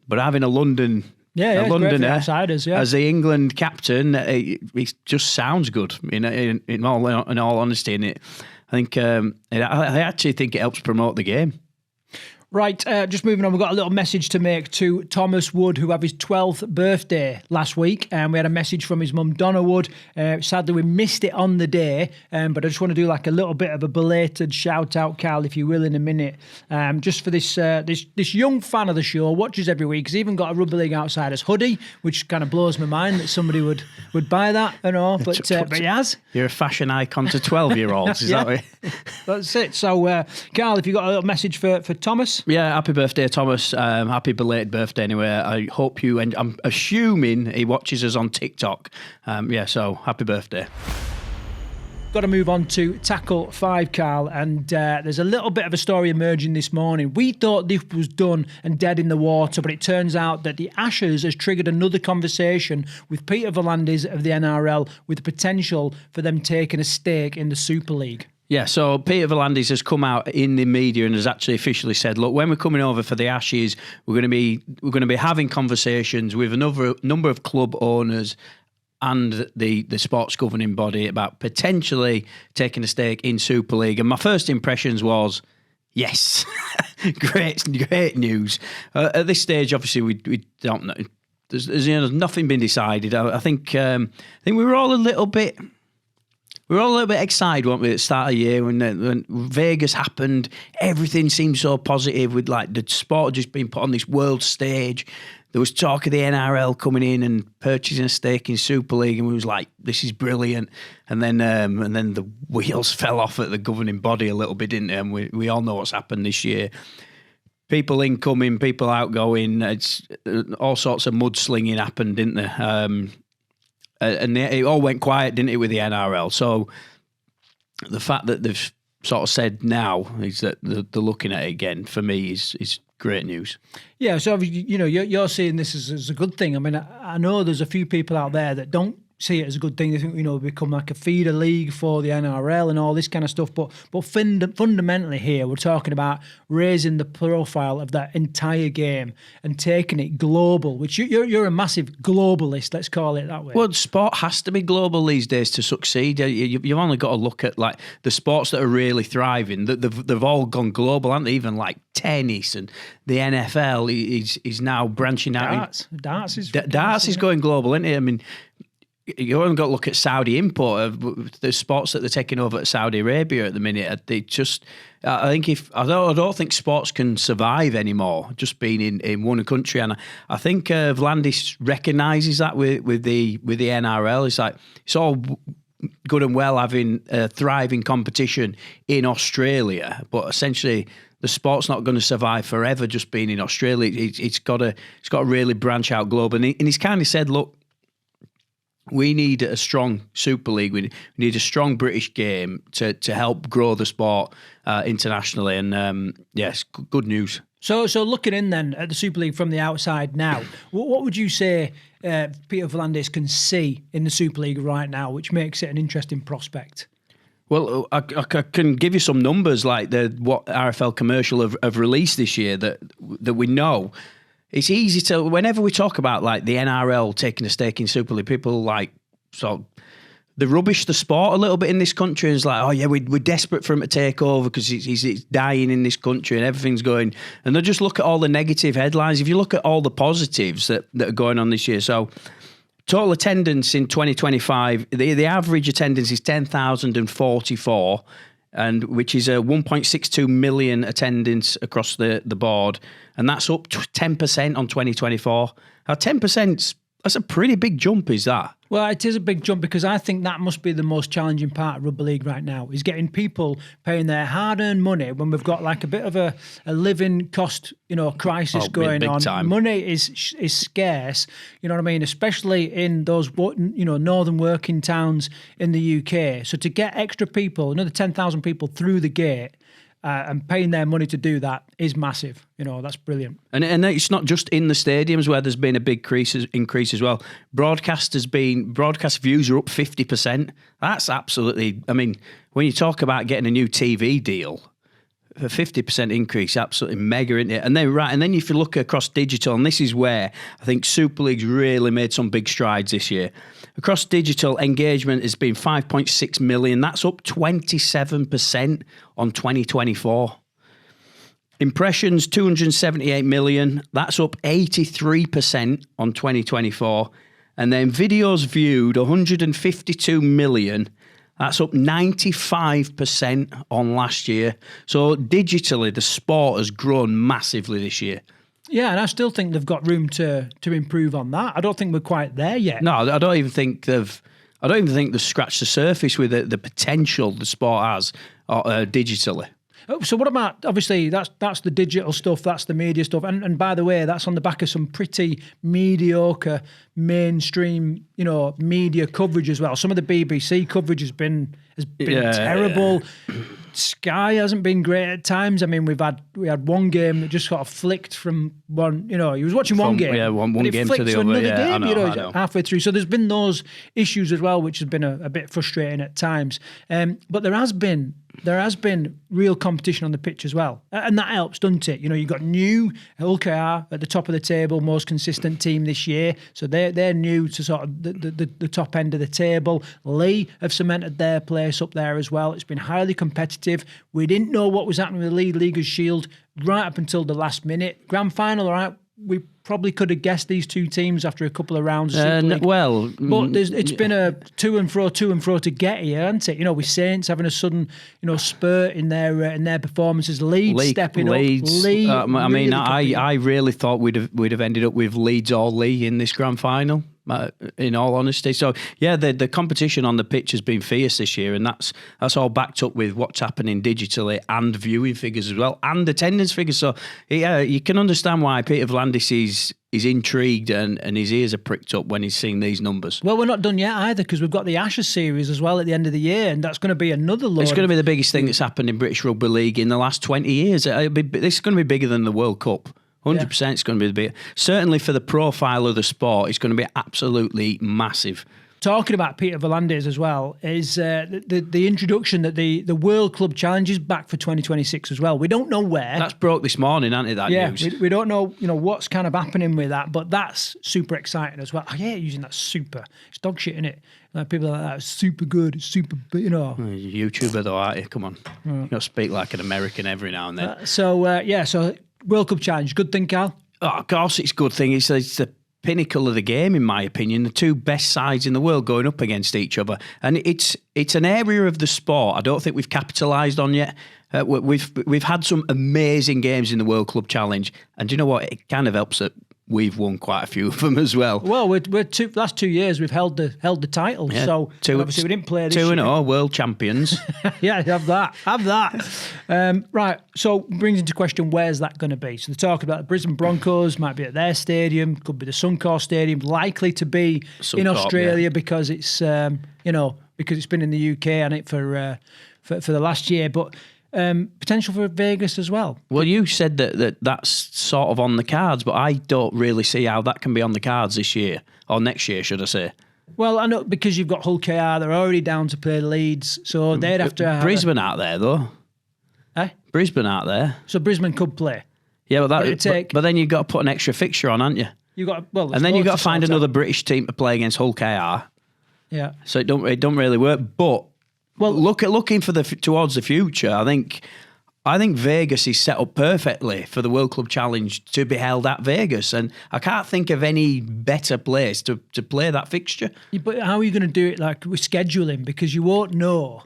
Speaker 1: but having a Londoner
Speaker 2: Outsiders,
Speaker 1: as the England captain, it just sounds good. In all honesty, and I actually think it helps promote the game.
Speaker 2: Right, just moving on, we've got a little message to make to Thomas Wood, who had his 12th birthday last week, and we had a message from his mum, Donna Wood. Sadly, we missed it on the day, but I just want to do like a little bit of a belated shout-out, Carl, if you will, in a minute, just for this young fan of the show, watches every week. He's even got a Rugby League Outsiders hoodie, which kind of blows my mind that somebody would buy that, but he has.
Speaker 1: You're a fashion icon to 12-year-olds, is that right?
Speaker 2: That's it. So, Carl, if you've got a little message for Thomas...
Speaker 1: Yeah, happy birthday, Thomas. Happy belated birthday anyway. I hope you, and I'm assuming he watches us on TikTok. So happy birthday.
Speaker 2: Got to move on to Tackle 5, Carl, and there's a little bit of a story emerging this morning. We thought this was done and dead in the water, but it turns out that the Ashes has triggered another conversation with Peter V'landys of the NRL with the potential for them taking a stake in the Super League.
Speaker 1: Yeah, so Peter V'landys has come out in the media and has actually officially said, look, when we're coming over for the Ashes, we're going to be having conversations with another number of club owners and the sports governing body about potentially taking a stake in Super League. And my first impressions was, yes, great news. At this stage, obviously, we don't know. There's nothing been decided. I think we were all a little bit... We were all a little bit excited, weren't we, at the start of the year when Vegas happened. Everything seemed so positive with like the sport just being put on this world stage. There was talk of the NRL coming in and purchasing a stake in Super League, and we was like, "This is brilliant." And then the wheels fell off at the governing body a little bit, didn't they? And we all know what's happened this year. People incoming, people outgoing. It's all sorts of mudslinging happened, didn't there? And it all went quiet, didn't it, with the NRL? So the fact that they've sort of said now is that they're looking at it again, for me, is great news.
Speaker 2: Yeah, so you're seeing this as a good thing. I mean, I know there's a few people out there that don't see it as a good thing. They think, become like a feeder league for the NRL and all this kind of stuff. But fundamentally here, we're talking about raising the profile of that entire game and taking it global, which you're a massive globalist, let's call it that way.
Speaker 1: Well, sport has to be global these days to succeed. You've only got to look at like the sports that are really thriving. They've all gone global, haven't they? Even like tennis and the NFL is now branching out.
Speaker 2: Darts is
Speaker 1: going global, isn't it? I mean, you haven't got to look at Saudi import. The sports that they're taking over at Saudi Arabia at the minute. They just, I don't think sports can survive anymore just being in one country. And I think V'landys recognises that with the NRL. It's like it's all good and well having a thriving competition in Australia, but essentially the sport's not going to survive forever just being in Australia. It's got to really branch out globally. And he's kind of said, look, we need a strong Super League. We need a strong British game to help grow the sport internationally. And yes, good news.
Speaker 2: So looking in then at the Super League from the outside now, what would you say Peter V'landys can see in the Super League right now, which makes it an interesting prospect?
Speaker 1: Well, I can give you some numbers like what RFL Commercial have released this year that we know. It's easy to, whenever we talk about like the NRL taking a stake in Super League, people like they rubbish the sport a little bit in this country, and it's like, oh yeah, we're desperate for him to take over because it's dying in this country and everything's going. And they just look at all the negative headlines. If you look at all the positives that are going on this year, so total attendance in 2025, the average attendance is 10,044, and which is a 1.62 million attendance across the board, and that's up 10% on 2024. Now 10%, that's a pretty big jump, is that?
Speaker 2: Well, it is a big jump because I think that must be the most challenging part of rugby league right now, is getting people paying their hard-earned money when we've got like a bit of a living cost, crisis going on.
Speaker 1: Time.
Speaker 2: Money is scarce, you know what I mean, especially in those, northern working towns in the UK. So to get extra people, another 10,000 people through the gate, and paying their money to do that is massive. That's brilliant. And
Speaker 1: it's not just in the stadiums where there's been a big increase as well. Broadcast views are up 50%. That's absolutely, I mean, when you talk about getting a new TV deal, a 50% increase, absolutely mega, isn't it? And then if you look across digital, and this is where I think Super League's really made some big strides this year. Across digital, engagement has been 5.6 million. That's up 27% on 2024. Impressions, 278 million. That's up 83% on 2024. And then videos viewed, 152 million. That's up 95% on last year. So digitally, the sport has grown massively this year.
Speaker 2: Yeah, and I still think they've got room to improve on that. I don't think we're quite there yet.
Speaker 1: No, I don't even think they've scratched the surface with the potential the sport has digitally.
Speaker 2: So what about, obviously, that's the digital stuff, that's the media stuff. And by the way, that's on the back of some pretty mediocre mainstream, media coverage as well. Some of the BBC coverage has been terrible. Yeah. Sky hasn't been great at times. I mean, we had one game that just sort of flicked from one, he was watching one game.
Speaker 1: Yeah, one game to the other. Yeah,
Speaker 2: game,
Speaker 1: I know.
Speaker 2: Halfway through. So there's been those issues as well, which has been a bit frustrating at times. But there has been real competition on the pitch as well. And that helps, doesn't it? You've got new LKR at the top of the table, most consistent team this year. So they're new to sort of the top end of the table. Lee have cemented their place up there as well. It's been highly competitive. We didn't know what was happening with the Leaguers' Shield right up until the last minute. Grand final, all right, we probably could have guessed these two teams after a couple of rounds of Super League. But it's been a to and fro to get here, hasn't it? With Saints having a sudden, spurt in their performances. Leeds stepping up. Leeds,
Speaker 1: I really thought we'd have ended up with Leeds or Lee in this grand final. In all honesty, so yeah, the competition on the pitch has been fierce this year, and that's all backed up with what's happening digitally and viewing figures as well, and attendance figures. So yeah, you can understand why Peter V'landys is intrigued and his ears are pricked up when he's seeing these numbers.
Speaker 2: Well, we're not done yet either, because we've got the Ashes series as well at the end of the year, and that's going to be another load.
Speaker 1: It's going to be the biggest thing that's happened in British Rugby League in the last 20 years. This is going to be bigger than the World Cup. 100% it's going to be the big. Certainly for the profile of the sport, it's going to be absolutely massive.
Speaker 2: Talking about Peter V'landys as well, is the introduction that the World Club Challenge is back for 2026 as well. We don't know where.
Speaker 1: That's broke this morning, hasn't it, that news?
Speaker 2: We don't know, what's kind of happening with that, but that's super exciting as well. I hate using that super. It's dog shit, innit? Like people like that, it's super good, it's super,
Speaker 1: YouTuber though, aren't you? Come on. Right. You got to speak like an American every now and then.
Speaker 2: So World Cup Challenge, good thing, Cal?
Speaker 1: Oh, of course it's a good thing. It's the pinnacle of the game, in my opinion. The two best sides in the world going up against each other. And it's an area of the sport I don't think we've capitalised on yet. We've had some amazing games in the World Club Challenge. And do you know what? It kind of helps that we've won quite a few of them as well.
Speaker 2: Well, last 2 years we've held the title, so obviously we didn't play this year.
Speaker 1: 2-0 world champions.
Speaker 2: Yeah, have that. Right, so brings into question, where's that going to be? So they're talking about the Brisbane Broncos, might be at their stadium, could be the Suncorp Stadium, likely to be in Australia because it's because it's been in the UK and it for the last year, but potential for Vegas as well.
Speaker 1: Well, you said that's sort of on the cards, but I don't really see how that can be on the cards this year or next year, should I say?
Speaker 2: Well, I know because you've got Hull KR, they're already down to play Leeds, so they'd have to have
Speaker 1: Brisbane out there though. Brisbane out there.
Speaker 2: So Brisbane could play.
Speaker 1: Yeah, but then you've got to put an extra fixture on, haven't you? And then you've got to find another British team to play against Hull KR.
Speaker 2: Yeah.
Speaker 1: So it don't really work. But looking towards the future, I think Vegas is set up perfectly for the World Club Challenge to be held at Vegas, and I can't think of any better place to play that fixture.
Speaker 2: Yeah, but how are you going to do it like with scheduling? Because you won't know.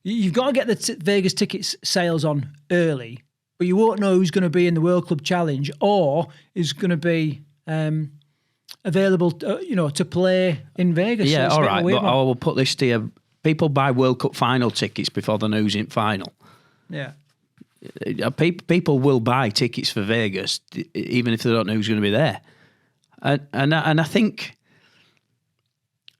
Speaker 2: You've got to get the Vegas tickets sales on early, but you won't know who's going to be in the World Club Challenge or is going to be available, to play in Vegas.
Speaker 1: Yeah, so all right. But I will put this to you: people buy World Cup final tickets before they know who's in final.
Speaker 2: Yeah.
Speaker 1: People will buy tickets for Vegas even if they don't know who's going to be there, and I think,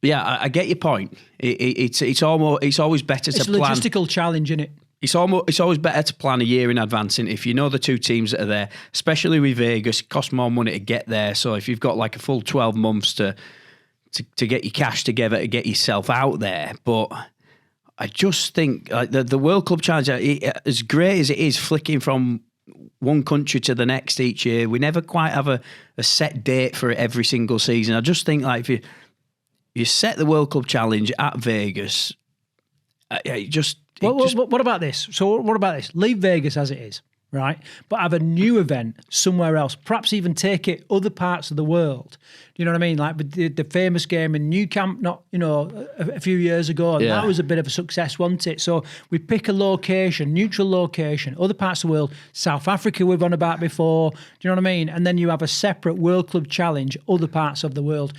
Speaker 1: yeah, I get your point. It's always better to plan.
Speaker 2: It's a logistical challenge, isn't it?
Speaker 1: It's always better to plan a year in advance, and if you know the two teams that are there, especially with Vegas, it costs more money to get there. So if you've got like a full 12 months to get your cash together to get yourself out there, but I just think the World Club Challenge, as great as it is, flicking from one country to the next each year, we never quite have a set date for it every single season. I just think like if you set the World Club Challenge at Vegas,
Speaker 2: what about this? So what about this? Leave Vegas as it is, right? But have a new event somewhere else. Perhaps even take it other parts of the world. Do you know what I mean? Like the famous game in New Camp, a few years ago, and that was a bit of a success, wasn't it? So we pick a location, neutral location, other parts of the world. South Africa we've on about before. Do you know what I mean? And then you have a separate World Club Challenge, other parts of the world.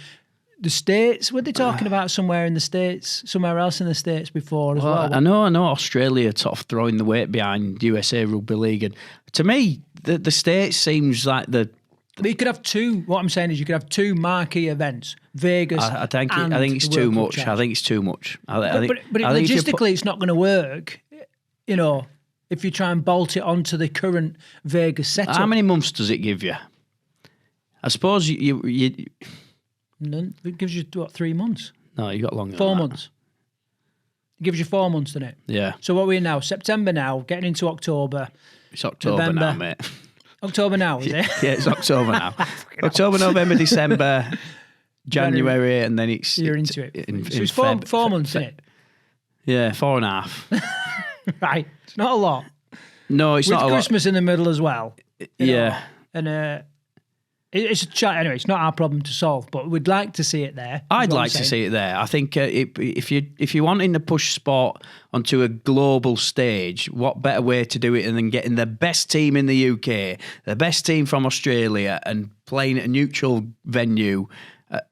Speaker 2: The States, were they talking about somewhere in the States, somewhere else in the States before as well?
Speaker 1: I know Australia sort of throwing the weight behind USA Rugby League. And to me, the States seems like the...
Speaker 2: But you could have two, what I'm saying is you could have two marquee events, Vegas
Speaker 1: I think it's too much. I think it's too much.
Speaker 2: But logistically it's not going to work, if you try and bolt it onto the current Vegas setup.
Speaker 1: How many months does it give you? I suppose you
Speaker 2: None. It gives you, 3 months?
Speaker 1: No, you got longer
Speaker 2: 4
Speaker 1: than
Speaker 2: months. It gives you 4 months, doesn't it?
Speaker 1: Yeah.
Speaker 2: So what are we in now? September now, getting into October.
Speaker 1: It's October
Speaker 2: November.
Speaker 1: now, mate.
Speaker 2: October now, is it?
Speaker 1: Yeah, it's October now. October, November, December, January, and then it's...
Speaker 2: You're into it. So it's 4 months, isn't it?
Speaker 1: Yeah, 4.5.
Speaker 2: Right. It's not a lot.
Speaker 1: No, it's not a lot.
Speaker 2: With Christmas in the middle as well.
Speaker 1: Yeah.
Speaker 2: And it's a chat anyway. It's not our problem to solve, but we'd like to see it there.
Speaker 1: I'd like to see it there. I think if you're wanting to push sport onto a global stage, what better way to do it than getting the best team in the UK, the best team from Australia, and playing at a neutral venue.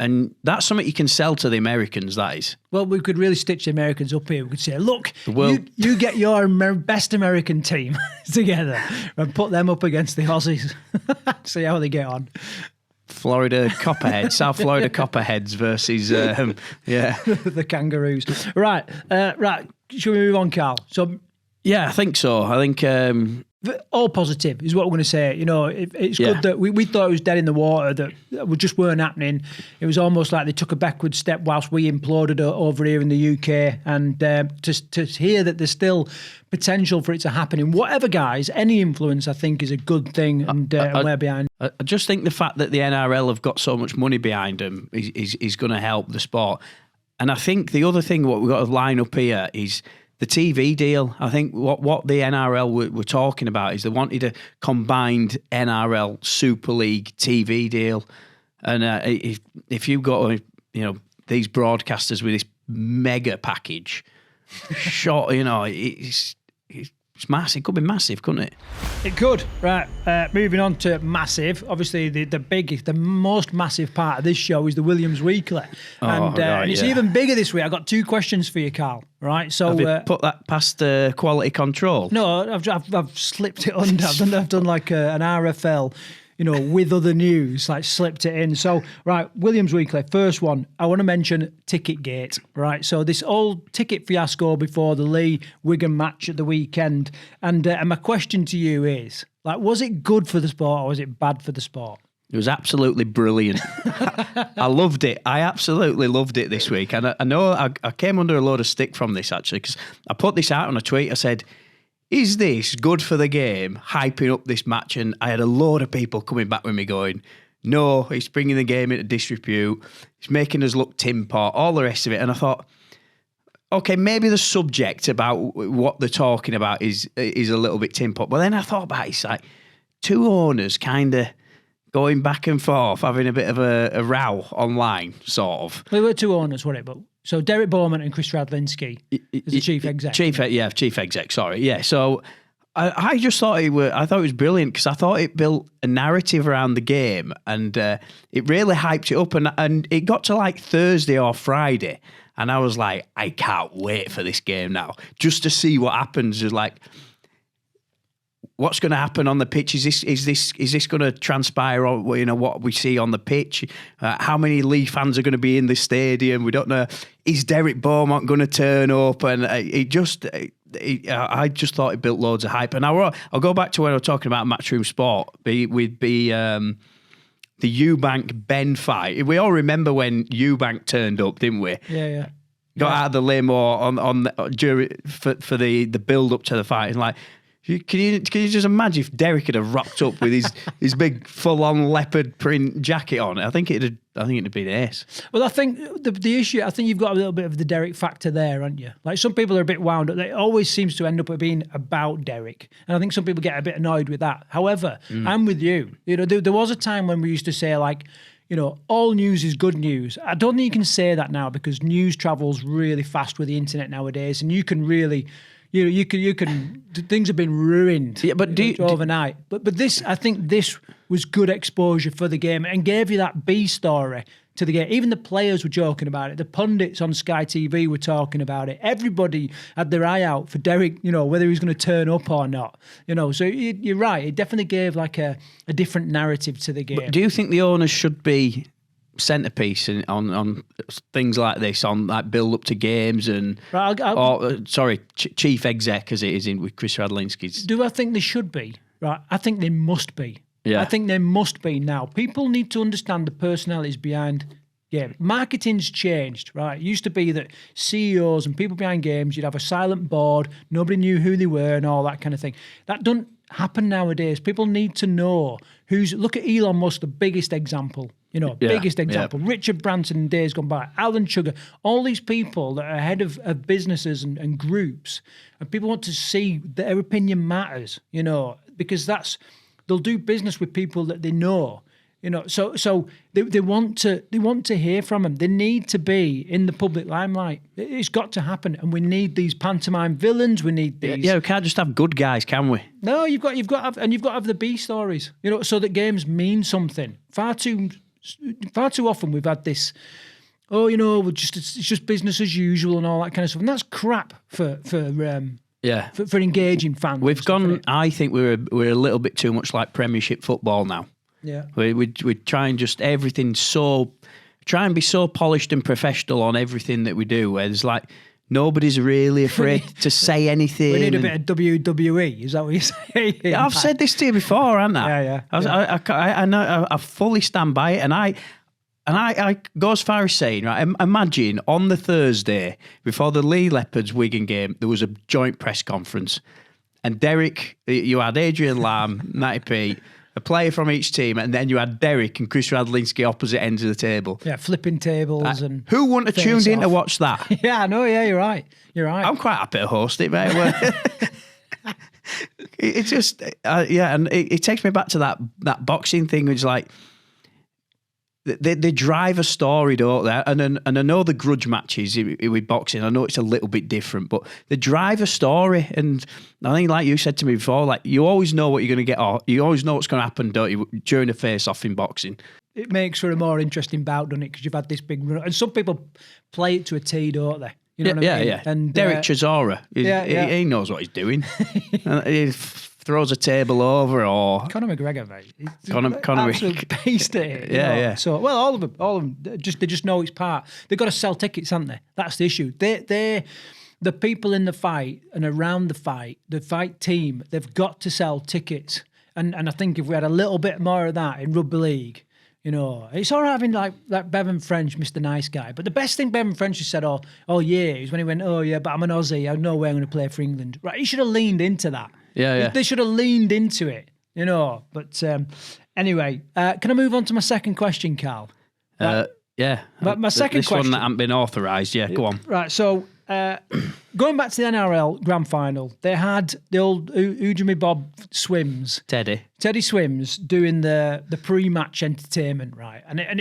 Speaker 1: And that's something you can sell to the Americans, that is.
Speaker 2: Well, we could really stitch the Americans up here. We could say, look, you get your best American team together and put them up against the Aussies. See how they get on.
Speaker 1: Florida Copperheads, South Florida Copperheads versus,
Speaker 2: the Kangaroos. Right. Should we move on, Carl? So,
Speaker 1: yeah, I think so. I think...
Speaker 2: all positive is what we're going to say. It's good that we thought it was dead in the water, that we just weren't happening. It was almost like they took a backward step whilst we imploded over here in the UK. And to hear that there's still potential for it to happen in whatever guise, any influence, I think, is a good thing. And we're behind.
Speaker 1: I just think the fact that the NRL have got so much money behind them is going to help the sport. And I think the other thing what we've got to line up here is the TV deal. I think what the NRL were talking about is they wanted a combined NRL Super League TV deal. And if you've got these broadcasters with this mega package, it's It's massive. It could be massive, couldn't it?
Speaker 2: It could. Right. Moving on to massive. Obviously, the most massive part of this show is the Williams Weekly. And it's even bigger this week. I've got 2 questions for you, Carl. Right. So
Speaker 1: have you put that past quality control?
Speaker 2: No, I've slipped it under. I've done like an RFL, with other news, like slipped it in. So, right, Williams Weekly, first one, I want to mention Ticketgate, right? So this old ticket fiasco before the Lee-Wigan match at the weekend. And my question to you is, like, was it good for the sport or was it bad for the sport?
Speaker 1: It was absolutely brilliant. I loved it. I absolutely loved it this week. And I know I came under a load of stick from this, actually, because I put this out on a tweet. I said, is this good for the game, hyping up this match? And I had a load of people coming back with me going, no, it's bringing the game into disrepute. It's making us look tin pot, all the rest of it. And I thought, okay, maybe the subject about what they're talking about is a little bit tin pot. But then I thought about it, it's like 2 owners kind of going back and forth, having a bit of a row online, sort of.
Speaker 2: We were 2 owners, weren't it? But so Derek Bowman and Chris Radlinski as the chief exec. Chief
Speaker 1: exec, sorry. Yeah, so I just thought it was brilliant because I thought it built a narrative around the game and it really hyped it up and it got to like Thursday or Friday and I was like, I can't wait for this game now just to see what happens. Is like, what's going to happen on the pitch? Is this going to transpire? Or what we see on the pitch? How many Lee fans are going to be in the stadium? We don't know. Is Derek Beaumont going to turn up? And I just thought it built loads of hype. And I'll go back to when I was talking about Matchroom Sport with the Eubank Ben fight. We all remember when Eubank turned up, didn't we?
Speaker 2: Yeah.
Speaker 1: Got out of the limo for the build up to the fight and like. Can you just imagine if Derek had rocked up with his big full-on leopard print jacket on? I think it'd be nice.
Speaker 2: Well, I think the issue, I think you've got a little bit of the Derek factor there, haven't you? Like some people are a bit wound up. It always seems to end up being about Derek, and I think some people get a bit annoyed with that. However, I'm with you. There was a time when we used to say like, all news is good news. I don't think you can say that now because news travels really fast with the internet nowadays, and you can really. You can. Things have been ruined.
Speaker 1: Yeah, but
Speaker 2: overnight. But this, I think, this was good exposure for the game and gave you that B story to the game. Even the players were joking about it. The pundits on Sky TV were talking about it. Everybody had their eye out for Derek. Whether he was going to turn up or not. So you're right. It definitely gave like a different narrative to the game.
Speaker 1: But do you think the owners should be centerpiece on things like this, on like build up to games and chief exec as it is in with Chris Radlinski's?
Speaker 2: Do I think they should be? Right, I think they must be.
Speaker 1: Yeah.
Speaker 2: I think they must be now. People need to understand the personalities behind game. Marketing's changed, right? It used to be that CEOs and people behind games, you'd have a silent board, nobody knew who they were and all that kind of thing. That doesn't happen nowadays. People need to know look at Elon Musk, the biggest example. Biggest example. Yeah. Richard Branson in days gone by, Alan Sugar, all these people that are head of businesses and groups, and people want to see their opinion matters, because they'll do business with people that they know. So they want to hear from them. They need to be in the public limelight. It's got to happen, and we need these pantomime villains. We need these.
Speaker 1: Yeah, we can't just have good guys, can we?
Speaker 2: No, you've got to have the B stories. So that games mean something. Far too often we've had this. It's just business as usual and all that kind of stuff, and that's crap for engaging fans.
Speaker 1: We've gone. I think we're a little bit too much like Premiership football now.
Speaker 2: Yeah,
Speaker 1: we try and just everything try and be so polished and professional on everything that we do. Where there's like nobody's really afraid to say anything.
Speaker 2: We need a bit of WWE. Is that what you're saying?
Speaker 1: Yeah, I've said this to you before, haven't I?
Speaker 2: Yeah.
Speaker 1: I know. I fully stand by it, and I go as far as saying, right, imagine on the Thursday before the Lee Leopards Wigan game, there was a joint press conference, and Derek, you had Adrian Lamb, Matty Pete, a player from each team, and then you had Derek and Chris Radlinski opposite ends of the table.
Speaker 2: Yeah, flipping tables and
Speaker 1: who wouldn't have tuned in to watch that?
Speaker 2: Yeah, I know. Yeah, you're right.
Speaker 1: I'm quite happy to host it, mate. It's just, and it takes me back to that boxing thing, which is like, they drive a story, don't they? And I know the grudge matches with boxing, I know it's a little bit different, but they drive a story. And I think, like you said to me before, like you always know what you're going to get, or you always know what's going to happen, don't you, during a face-off in boxing.
Speaker 2: It makes for a more interesting bout, doesn't it? Because you've had this big run. And some people play it to a T, don't they? You know what I mean?
Speaker 1: Yeah.
Speaker 2: And
Speaker 1: Derek Chisora, he knows what he's doing. He throws a table over, or
Speaker 2: Conor McGregor, mate.
Speaker 1: Conor
Speaker 2: absolute beast at it.
Speaker 1: Yeah.
Speaker 2: So, well, all of them, they just know it's part. They've got to sell tickets, haven't they? That's the issue. They're the people in the fight and around the fight team. They've got to sell tickets, and I think if we had a little bit more of that in rugby league. You know, it's all right having like Bevan French, Mr. Nice Guy. But the best thing Bevan French has said all year is when he went, oh, yeah, but I'm an Aussie. I know where I'm going to play for England. Right, he should have leaned into that.
Speaker 1: Yeah.
Speaker 2: They should have leaned into it, you know. But anyway, can I move on to my second question, Carl?
Speaker 1: Yeah.
Speaker 2: But my second question.
Speaker 1: This one that hasn't been authorised, go on.
Speaker 2: Right, so going back to the NRL Grand Final, they had the old Ujimi Bob Swims. Teddy Swims doing the pre-match entertainment, right? And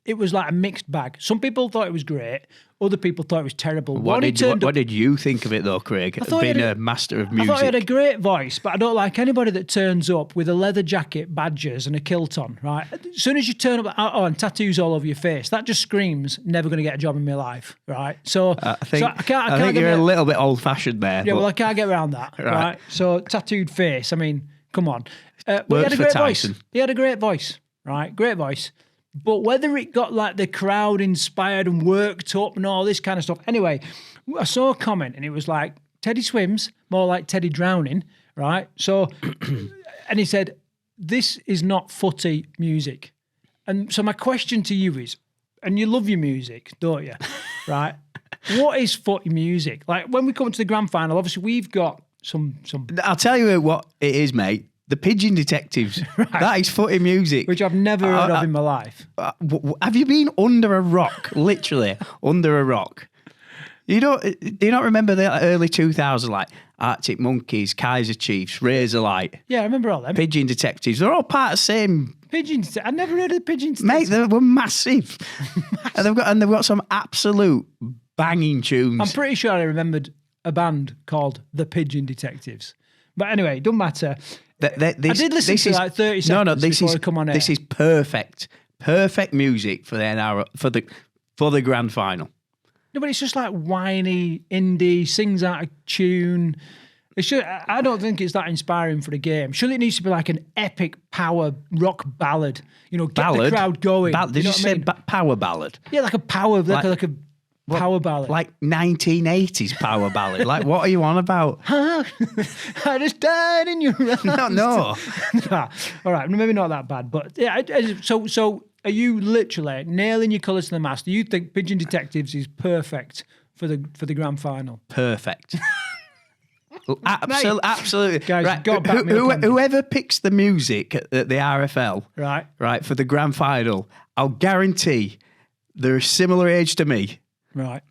Speaker 2: it was like a mixed bag. Some people thought it was great. Other people thought it was terrible.
Speaker 1: What did you think of it, though, Craig, being a master of music?
Speaker 2: I thought he had a great voice, but I don't like anybody that turns up with a leather jacket, badges, and a kilt on, right? As soon as you turn up, and tattoos all over your face, that just screams, never going to get a job in my life, right? So I think
Speaker 1: you're a little bit old-fashioned there.
Speaker 2: Yeah, well, I can't get around that, right? So tattooed face, I mean, come on. But he had a great voice. He had a great voice, right? Great voice. But whether it got like the crowd inspired and worked up and all this kind of stuff. Anyway, I saw a comment and it was like, Teddy Swims, more like Teddy Drowning, right? So, and he said, this is not footy music. And so my question to you is, and you love your music, don't you? Right? What is footy music? Like when we come to the grand final, obviously we've got some.
Speaker 1: I'll tell you what it is, mate. The Pigeon Detectives. Right. That is footy music.
Speaker 2: Which I've never heard of in my life.
Speaker 1: Have you been under a rock? Literally, under a rock. Do you not remember the early 2000s, like Arctic Monkeys, Kaiser Chiefs, Razorlight?
Speaker 2: Yeah, I remember all them.
Speaker 1: Pigeon Detectives. They're all part of the same...
Speaker 2: Pigeon Detectives? I never heard of the Pigeon Detectives.
Speaker 1: Mate, they were massive. and they've got some absolute banging tunes.
Speaker 2: I'm pretty sure I remembered a band called the Pigeon Detectives. But anyway, it doesn't matter. I did listen to like 30 seconds before I come on air.
Speaker 1: This is perfect music for the NRL, for the grand final.
Speaker 2: No, but it's just like whiny indie, sings out of tune. I don't think it's that inspiring for the game. Surely it needs to be like an epic power rock ballad. You know, get the crowd going.
Speaker 1: Did you say power ballad?
Speaker 2: Yeah, like a power, like a power ballad.
Speaker 1: Like 1980s power ballad. Like, what are you on about?
Speaker 2: I just died in your arms.
Speaker 1: No.
Speaker 2: All right, maybe not that bad. But yeah, so are you literally nailing your colours to the mast? Do you think Pigeon Detectives is perfect for the grand final?
Speaker 1: Perfect. Absolutely.
Speaker 2: Guys,
Speaker 1: right.
Speaker 2: got back me up
Speaker 1: Whoever picks the music at the RFL,
Speaker 2: right,
Speaker 1: for the grand final, I'll guarantee they're a similar age to me.
Speaker 2: Right.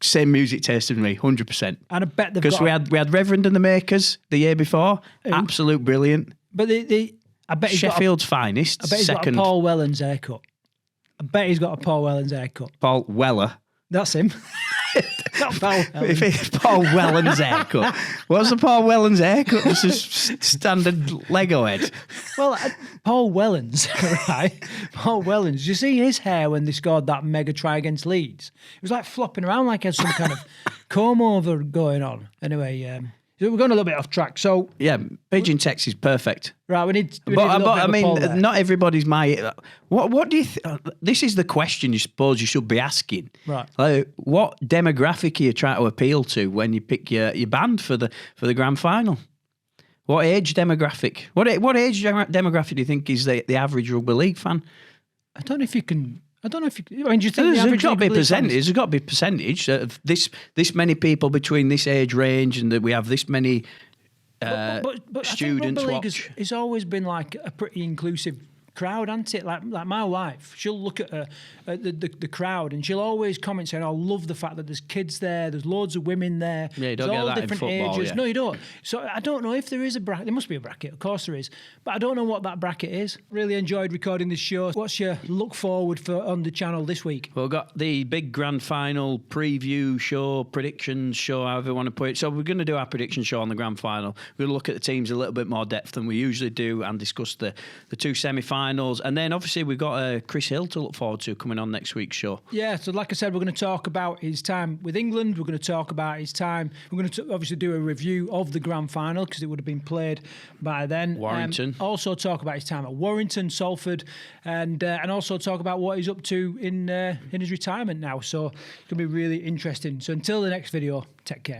Speaker 1: Same music taste as me, 100%.
Speaker 2: And I bet they've
Speaker 1: got... Because we had Reverend and the Makers the year before. Absolute brilliant.
Speaker 2: But I bet he's
Speaker 1: Sheffield's finest.
Speaker 2: I bet he's
Speaker 1: second.
Speaker 2: got a Paul Wellens haircut. I bet he's got a Paul Wellens haircut.
Speaker 1: Paul Weller.
Speaker 2: That's him. Not Paul Wellens.
Speaker 1: If it's Paul Wellens haircut. What's the Paul Wellens haircut? This is standard Lego head.
Speaker 2: Well, Paul Wellens, right? Paul Wellens. Did you see his hair when they scored that mega try against Leeds? It was like flopping around like he had some kind of comb over going on. Anyway, we're going a little bit off track. So
Speaker 1: yeah, Pigeon Tex is perfect.
Speaker 2: Right, we need
Speaker 1: I mean, not everybody's my. What do you? This is the question you suppose you should be asking.
Speaker 2: Right.
Speaker 1: Like, what demographic are you trying to appeal to when you pick your band for the grand final? What age demographic? What age demographic do you think is the average rugby league fan?
Speaker 2: I don't know if you can. I mean, do you think
Speaker 1: there's got to be percentage? There's got to be percentage of this many people between this age range, and that we have this many
Speaker 2: but
Speaker 1: students
Speaker 2: I think
Speaker 1: watch.
Speaker 2: it's always been like a pretty inclusive crowd, isn't it? Like my wife, she'll look at the crowd and she'll always comment saying, "I love the fact that there's kids there, there's loads of women there,
Speaker 1: Yeah, you don't
Speaker 2: there's
Speaker 1: get
Speaker 2: all
Speaker 1: that in
Speaker 2: different
Speaker 1: football,
Speaker 2: ages."
Speaker 1: yeah.
Speaker 2: No, you don't. So I don't know if there is a bracket. There must be a bracket, of course there is, but I don't know what that bracket is. Really enjoyed recording this show. What's your look forward for on the channel this week?
Speaker 1: We've got the big grand final preview show, predictions show, however you want to put it. So we're going to do our prediction show on the grand final. We're going to look at the teams a little bit more depth than we usually do and discuss the two semi-finals. And then obviously we've got Chris Hill to look forward to coming on next week's show.
Speaker 2: Yeah, so like I said, we're going to talk about his time with England. We're going to talk about his time. We're going to obviously do a review of the grand final because it would have been played by then.
Speaker 1: Warrington.
Speaker 2: Also talk about his time at Warrington, Salford, and also talk about what he's up to in his retirement now. So it's going to be really interesting. So until the next video, take care.